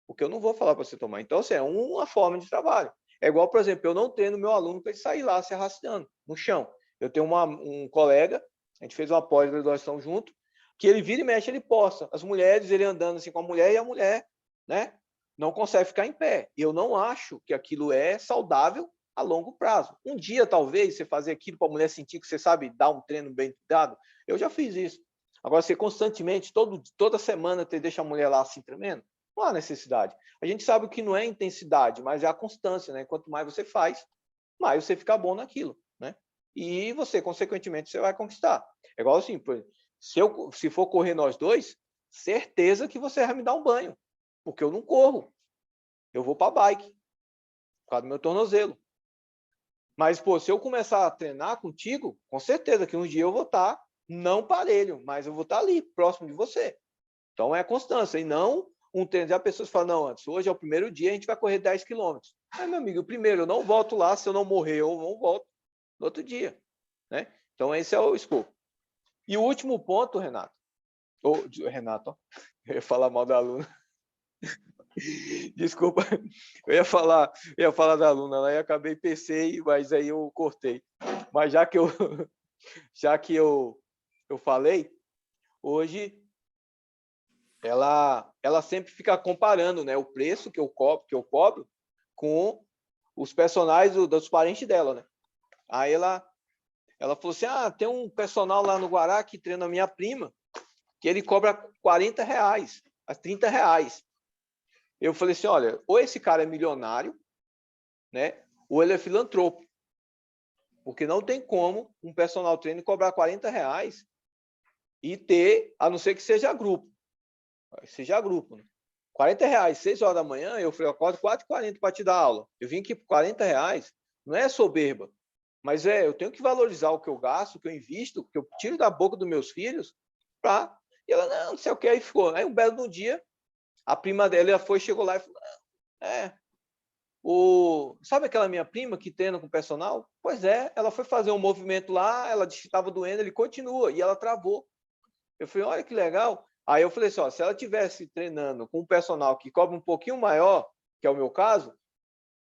Speaker 1: Porque eu não vou falar para você tomar. Então, assim, é uma forma de trabalho. É igual, por exemplo, eu não tenho meu aluno para ele sair lá se arrastando no chão. Eu tenho um colega, a gente fez uma pós-graduação junto, que ele vira e mexe, ele posta. As mulheres, ele andando assim com a mulher, e a mulher, né, não consegue ficar em pé. Eu não acho que aquilo é saudável a longo prazo. Um dia, talvez, você fazer aquilo para a mulher sentir que você sabe dar um treino bem dado. Eu já fiz isso. Agora, você constantemente, toda semana, deixa a mulher lá assim tremendo, não há necessidade. A gente sabe que não é intensidade, mas é a constância, né? Quanto mais você faz, mais você fica bom naquilo, né? E você, consequentemente, você vai conquistar. É igual assim, se for correr nós dois, certeza que você vai me dar um banho, porque eu não corro. Eu vou para a bike, por causa do meu tornozelo. Mas, se eu começar a treinar contigo, com certeza que um dia eu vou estar, não parelho, mas eu vou estar ali, próximo de você. Então, é a constância, e não um treino. Já pessoas falam, não, antes, hoje é o primeiro dia, a gente vai correr 10 quilômetros. Aí, meu amigo, primeiro, eu não volto lá, se eu não morrer, eu não volto no outro dia, né? Então, esse é o escopo. E o último ponto, Renato, ó, eu ia falar mal da aluna. Desculpa, eu ia falar da aluna lá e acabei pensei, mas aí eu cortei. Mas já que eu falei, hoje ela sempre fica comparando, né, o preço que eu cobro com os personagens dos parentes dela, né? Aí ela falou assim, tem um personal lá no Guará que treina a minha prima, que ele cobra R$40, R$30. Eu falei assim, olha, ou esse cara é milionário, né, ou ele é filantropo, porque não tem como um personal trainer cobrar R$40 e ter, a não ser que seja grupo, né? R$40, 6 horas da manhã, eu falei, eu acordo 4h40 para te dar aula. Eu vim aqui por R$40, não é soberba, mas eu tenho que valorizar o que eu gasto, o que eu invisto, o que eu tiro da boca dos meus filhos, e ela, não sei o que, aí ficou. Aí um belo dia, a prima dela chegou lá e falou, sabe aquela minha prima que treina com o personal? Pois é, ela foi fazer um movimento lá, ela disse que estava doendo, ele continua, e ela travou. Eu falei, olha que legal. Aí eu falei assim, se ela estivesse treinando com um personal que cobra um pouquinho maior, que é o meu caso,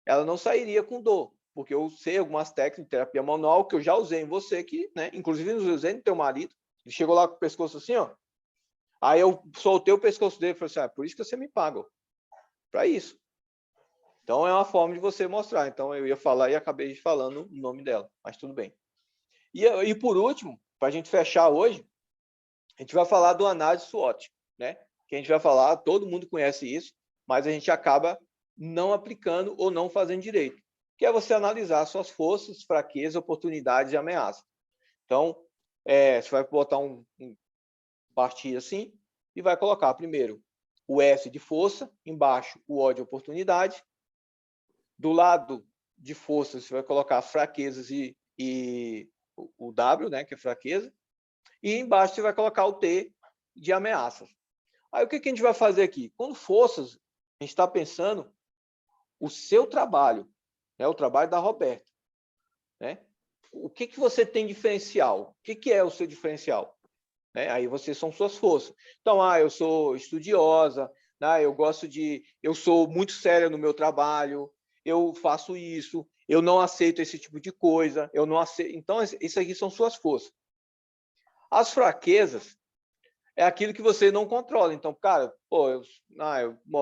Speaker 1: ela não sairia com dor, porque eu sei algumas técnicas de terapia manual que eu já usei em você, inclusive eu usei no teu marido, ele chegou lá com o pescoço assim, ó. Aí eu soltei o pescoço dele e falei assim, por isso que você me paga, para isso. Então, é uma forma de você mostrar. Então, eu ia falar e acabei falando o nome dela, mas tudo bem. E por último, para a gente fechar hoje, a gente vai falar do análise SWOT, né? Que a gente vai falar, todo mundo conhece isso, mas a gente acaba não aplicando ou não fazendo direito, que é você analisar suas forças, fraquezas, oportunidades e ameaças. Então, você vai botar um partir assim e vai colocar primeiro o S de força, embaixo o O de oportunidade. Do lado de força, você vai colocar fraquezas e o W, né, que é fraqueza. E embaixo você vai colocar o T de ameaças. Aí o que a gente vai fazer aqui? Com forças, a gente está pensando o seu trabalho, né, o trabalho da Roberta. Né? O que você tem diferencial? O que é o seu diferencial? né? Aí são suas forças. Então, eu sou estudiosa, né? Eu sou muito séria no meu trabalho, eu faço isso, eu não aceito esse tipo de coisa, eu não aceito. Então, isso aqui são suas forças. As fraquezas é aquilo que você não controla. Então, cara,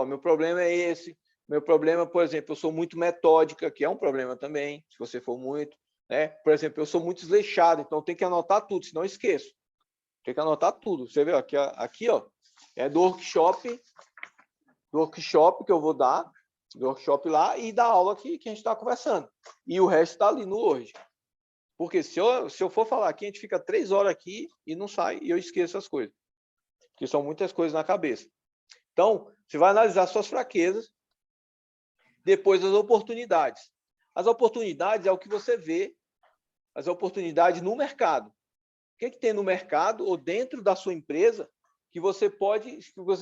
Speaker 1: meu problema é esse. Meu problema, por exemplo, eu sou muito metódica, que é um problema também, se você for muito, né? Por exemplo, eu sou muito desleixado, então tem que anotar tudo, senão eu esqueço. Tem que anotar tudo. Você vê aqui, ó, é do workshop que eu vou dar, do workshop lá e da aula que a gente está conversando. E o resto está ali no Word. Porque se eu for falar aqui, a gente fica 3 horas aqui e não sai, e eu esqueço as coisas. Porque são muitas coisas na cabeça. Então, você vai analisar suas fraquezas, depois as oportunidades. As oportunidades é o que você vê, as oportunidades no mercado. O que tem no mercado ou dentro da sua empresa que você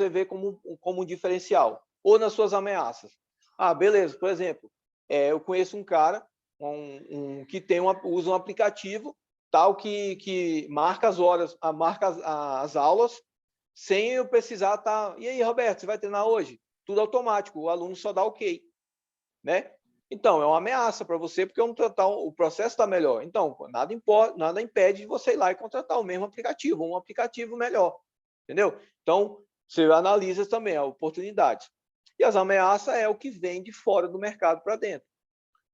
Speaker 1: vê como um diferencial? Ou nas suas ameaças. Beleza, por exemplo, eu conheço um cara que usa um aplicativo tal que marca as horas, marca as aulas, sem eu precisar estar... E aí, Roberto, você vai treinar hoje? Tudo automático, o aluno só dá ok, né? Então, é uma ameaça para você, porque o processo está melhor. Então, nada impede de você ir lá e contratar o mesmo aplicativo, um aplicativo melhor, entendeu? Então, você analisa também a oportunidade. E as ameaças é o que vem de fora do mercado para dentro.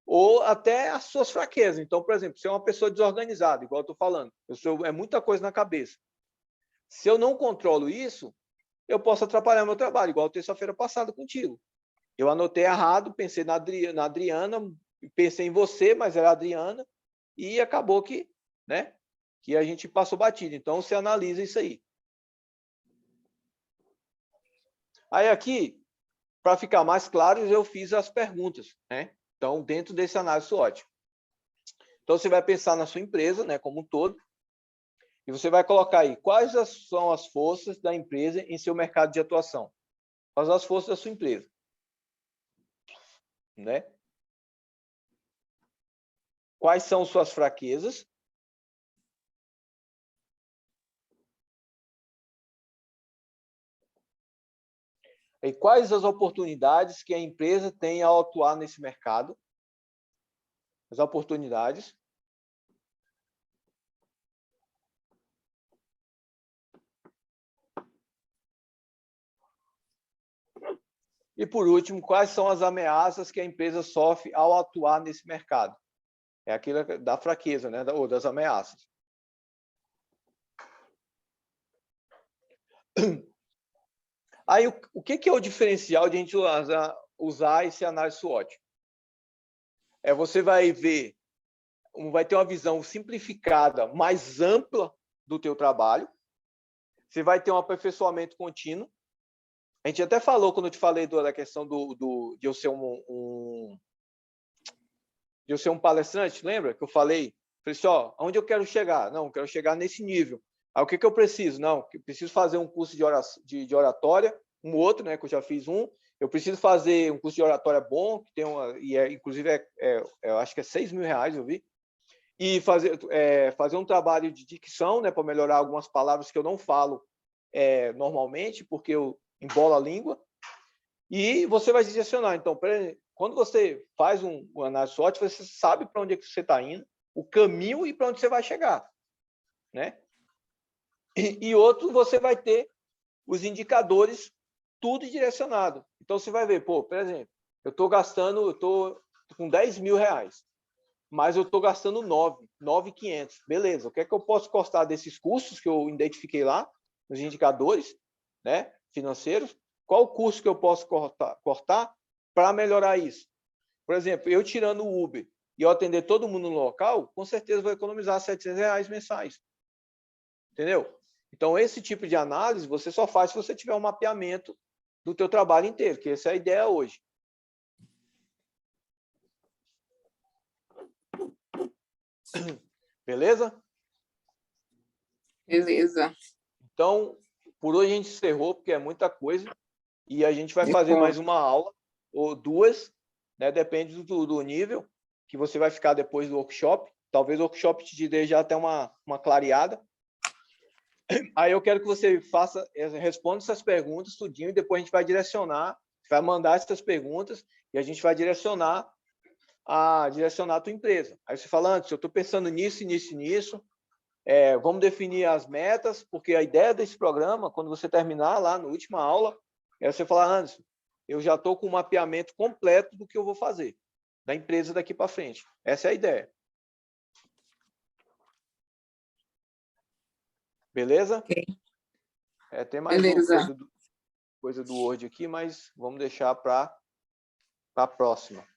Speaker 1: Ou até as suas fraquezas. Então, por exemplo, se é uma pessoa desorganizada, igual eu estou falando, é muita coisa na cabeça. Se eu não controlo isso, eu posso atrapalhar meu trabalho, igual terça-feira passada contigo. Eu anotei errado, pensei na Adriana, pensei em você, mas era a Adriana, e acabou que a gente passou batido. Então, você analisa isso aí. Aí aqui, para ficar mais claro, eu fiz as perguntas, né? Então, dentro desse análise SWOT. Então, você vai pensar na sua empresa, né, como um todo, e você vai colocar aí quais são as forças da empresa em seu mercado de atuação. Quais são as forças da sua empresa, né? Quais são suas fraquezas? E quais as oportunidades que a empresa tem ao atuar nesse mercado? As oportunidades. E, por último, quais são as ameaças que a empresa sofre ao atuar nesse mercado? É aquilo da fraqueza, né? Ou das ameaças. Aí, o que é o diferencial de a gente usar esse análise SWOT? Você vai ter uma visão simplificada, mais ampla do teu trabalho. Você vai ter um aperfeiçoamento contínuo. A gente até falou, quando eu te falei da questão de eu ser de eu ser um palestrante, lembra que eu falei? Falei assim, onde eu quero chegar? Não, eu quero chegar nesse nível. Aí, o que eu preciso? Não, eu preciso fazer um curso de oratória, um outro, né, que eu já fiz um. Eu preciso fazer um curso de oratória bom, que tem inclusive, eu acho que é R$6.000, eu vi. E fazer um trabalho de dicção, né, para melhorar algumas palavras que eu não falo normalmente, porque eu embolo a língua. E você vai direcionar. Então, quando você faz um análise SWOT, você sabe para onde é que você está indo, o caminho e para onde você vai chegar, né? E outro, você vai ter os indicadores tudo direcionado. Então, você vai ver, por exemplo, eu estou com R$10.000, mas eu estou gastando 9.500. Beleza, o que é que eu posso cortar desses custos que eu identifiquei lá, nos indicadores, né, financeiros? Qual o custo que eu posso cortar para melhorar isso? Por exemplo, eu tirando o Uber e eu atender todo mundo no local, com certeza vou economizar R$700 mensais. Entendeu? Então, esse tipo de análise você só faz se você tiver um mapeamento do teu trabalho inteiro, que essa é a ideia hoje. Beleza?
Speaker 2: Beleza.
Speaker 1: Então, por hoje a gente encerrou, porque é muita coisa. E a gente vai fazer mais uma aula, ou duas, né? Depende do nível que você vai ficar depois do workshop. Talvez o workshop te dê já até uma clareada. Aí eu quero que você responda essas perguntas tudinho e depois a gente vai direcionar, vai mandar essas perguntas e a gente vai direcionar a tua empresa. Aí você fala, antes, eu estou pensando nisso, nisso, nisso. Vamos definir as metas, porque a ideia desse programa, quando você terminar lá na última aula, é você falar, Anderson, eu já estou com um mapeamento completo do que eu vou fazer da empresa daqui para frente. Essa é a ideia. Beleza?
Speaker 2: Ok.
Speaker 1: Tem mais
Speaker 2: Beleza.
Speaker 1: coisa do Word aqui, mas vamos deixar para a próxima.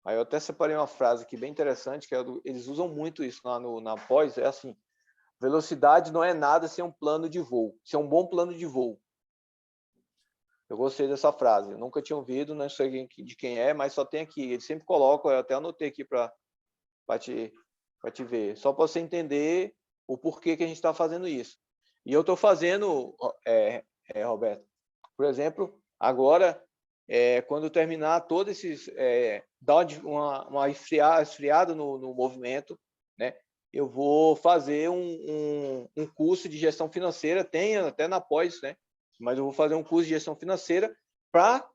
Speaker 1: Aí eu até separei uma frase aqui bem interessante, que eles usam muito isso lá na pós, é assim, velocidade não é nada sem um plano de voo, sem um bom plano de voo. Eu gostei dessa frase, eu nunca tinha ouvido, não sei de quem é, mas só tem aqui, eles sempre colocam, eu até anotei aqui para te ver, só para você entender o porquê que a gente está fazendo isso. E eu estou fazendo, Roberto, por exemplo, agora, quando eu terminar todos esses, dar uma esfriada no movimento, né? Eu vou fazer um curso de gestão financeira, tem até na pós, né? Mas eu vou fazer um curso de gestão financeira para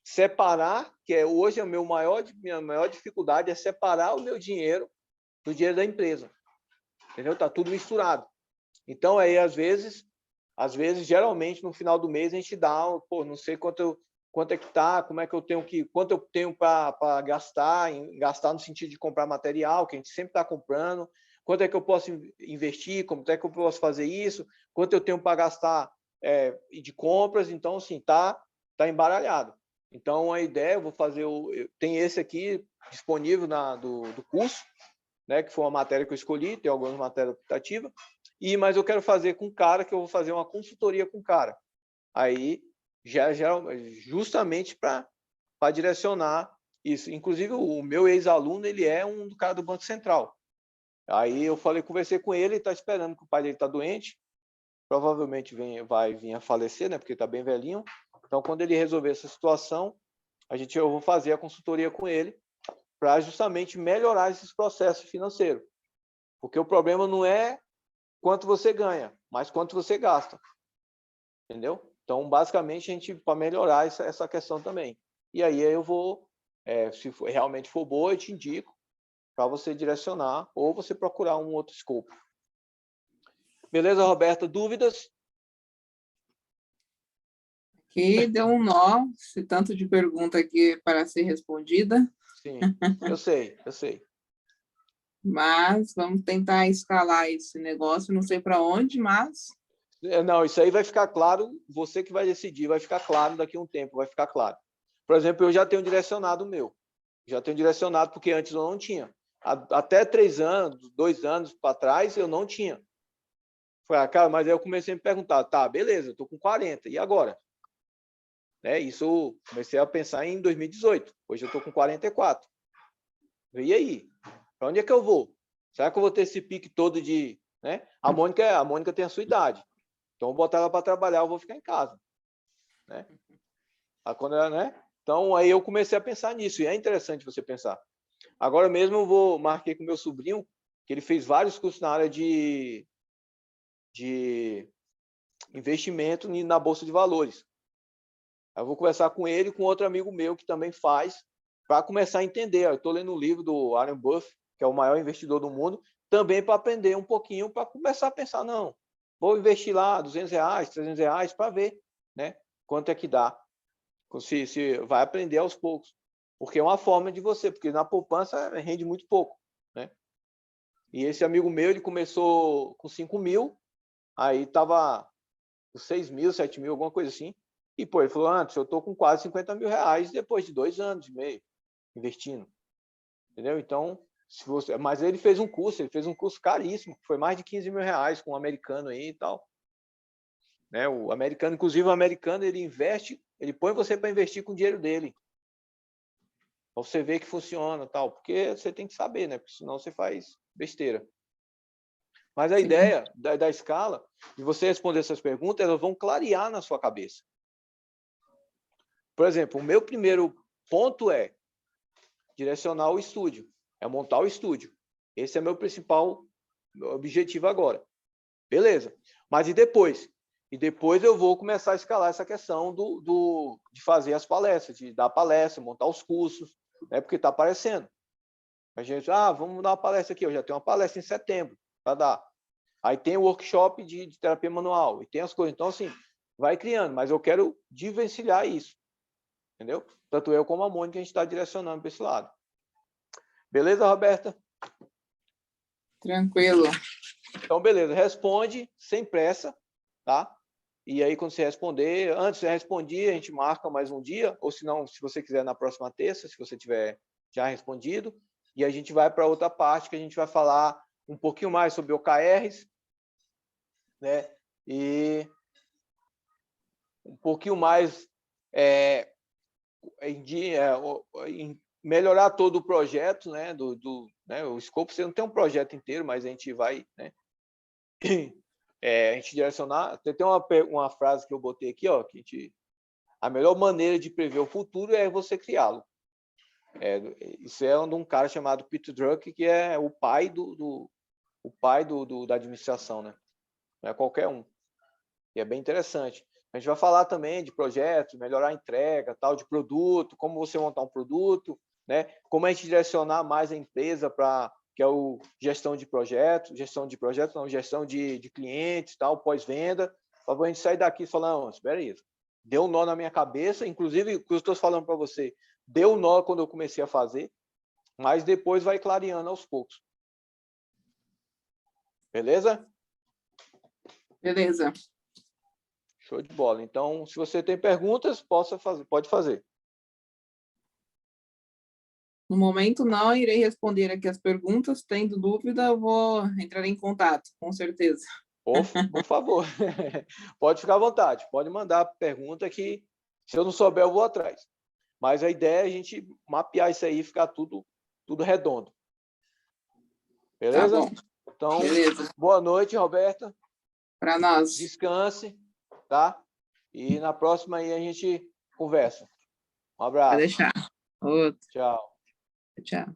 Speaker 1: separar, que hoje minha maior dificuldade é separar o meu dinheiro do dinheiro da empresa. Entendeu? Tá tudo misturado. Então, aí, às vezes, geralmente, no final do mês, a gente dá, não sei quanto é que tá, quanto eu tenho para gastar no sentido de comprar material, que a gente sempre está comprando, quanto é que eu posso investir, como é que eu posso fazer isso, quanto eu tenho para gastar de compras. Então, assim, tá embaralhado. Então, a ideia, eu vou fazer, tem esse aqui disponível do curso, né, que foi uma matéria que eu escolhi, tem algumas matérias optativas, mas eu quero fazer com o cara, que eu vou fazer uma consultoria com o cara. Aí, justamente para direcionar isso. Inclusive, o meu ex-aluno, ele é um cara do Banco Central. Aí eu conversei com ele, está esperando que o pai dele está doente, provavelmente vai vir a falecer, né, porque está bem velhinho. Então, quando ele resolver essa situação, eu vou fazer a consultoria com ele para justamente melhorar esses processos financeiros. Porque o problema não é quanto você ganha, mas quanto você gasta. Entendeu? Então, basicamente, a gente para melhorar essa questão também. E aí eu vou, se realmente for boa, eu te indico para você direcionar ou você procurar um outro escopo. Beleza, Roberta? Dúvidas?
Speaker 2: Aqui deu um nó, esse tanto de pergunta aqui para ser respondida.
Speaker 1: Sim, eu sei.
Speaker 2: Mas vamos tentar escalar esse negócio, não sei para onde, mas...
Speaker 1: Não, isso aí vai ficar claro, você que vai decidir, vai ficar claro daqui a um tempo, vai ficar claro. Por exemplo, eu já tenho direcionado o meu. Já tenho direcionado porque antes eu não tinha. Até 3 anos, 2 anos para trás, eu não tinha. Falei, cara, mas aí eu comecei a me perguntar, tá, beleza, eu tô com 40, e agora? Isso comecei a pensar em 2018. Hoje eu tô com 44. E aí? Para onde é que eu vou? Será que eu vou ter esse pique todo de... Né? A Mônica tem a sua idade. Então, eu vou botar ela para trabalhar, eu vou ficar em casa. Né? Então, aí eu comecei a pensar nisso. E é interessante você pensar. Agora mesmo eu marquei com meu sobrinho, que ele fez vários cursos na área de investimento na Bolsa de Valores. Eu vou conversar com ele e com outro amigo meu que também faz, para começar a entender. Eu estou lendo um livro do Warren Buffett, que é o maior investidor do mundo, também para aprender um pouquinho, para começar a pensar, não, vou investir lá R$200, R$300 para ver, né, quanto é que dá. Se vai aprender aos poucos. Porque é uma forma de você, porque na poupança rende muito pouco, né? E esse amigo meu, ele começou com 5 mil, aí estava com 6 mil, 7 mil, alguma coisa assim. E, ele falou, antes, eu estou com quase 50 mil reais depois de 2 anos e meio investindo. Entendeu? Então, mas ele fez um curso caríssimo, que foi mais de 15 mil reais com um americano aí e tal. Né? O americano, inclusive o americano, ele investe, ele põe você para investir com o dinheiro dele. Para você ver que funciona tal. Porque você tem que saber, né? Porque senão você faz besteira. Mas a ideia da escala, de você responder essas perguntas, elas vão clarear na sua cabeça. Por exemplo, o meu primeiro ponto é direcionar o estúdio, é montar o estúdio. Esse é meu principal objetivo agora. Beleza. Mas e depois? E depois eu vou começar a escalar essa questão de fazer as palestras, de dar palestra, montar os cursos, né? Porque está aparecendo. A gente, vamos dar uma palestra aqui. Eu já tenho uma palestra em setembro para dar. Aí tem o workshop de terapia manual, e tem as coisas. Então, assim, vai criando, mas eu quero diversificar isso. Entendeu? Tanto eu como a Mônica, a gente está direcionando para esse lado. Beleza, Roberta?
Speaker 2: Tranquilo.
Speaker 1: Então, beleza. Responde sem pressa, tá? E aí, quando você responder, antes de responder, a gente marca mais um dia, ou se não, se você quiser, na próxima terça, se você tiver já respondido, e a gente vai para outra parte, que a gente vai falar um pouquinho mais sobre OKRs, né? E um pouquinho mais em melhorar todo o projeto, né? Né? O escopo, você não tem um projeto inteiro, mas a gente vai, né? A gente direcionar. Tem uma frase que eu botei aqui, ó, que a melhor maneira de prever o futuro é você criá-lo. Isso é de um cara chamado Peter Drucker, que é o pai da administração, né? Não é qualquer um. E é bem interessante. A gente vai falar também de projetos, melhorar a entrega, tal, de produto, como você montar um produto, né? Como a gente direcionar mais a empresa para que é o gestão de projetos, gestão de clientes, tal, pós-venda, para a gente sair daqui falando, espera aí, deu um nó na minha cabeça, inclusive o que eu estou falando para você, deu um nó quando eu comecei a fazer, mas depois vai clareando aos poucos. Beleza?
Speaker 2: Beleza.
Speaker 1: Show de bola. Então, se você tem perguntas, pode fazer.
Speaker 2: No momento, não irei responder aqui as perguntas. Tendo dúvida, eu vou entrar em contato, com certeza.
Speaker 1: Por favor, pode ficar à vontade. Pode mandar pergunta que, se eu não souber, eu vou atrás. Mas a ideia é a gente mapear isso aí e ficar tudo redondo. Beleza?
Speaker 2: Tá bom.
Speaker 1: Então,
Speaker 2: beleza.
Speaker 1: Boa noite, Roberta.
Speaker 2: Para nós.
Speaker 1: Descanse, tá? E na próxima aí a gente conversa. Um abraço.
Speaker 2: Pode deixar. Outro.
Speaker 1: Tchau.
Speaker 2: Tchau.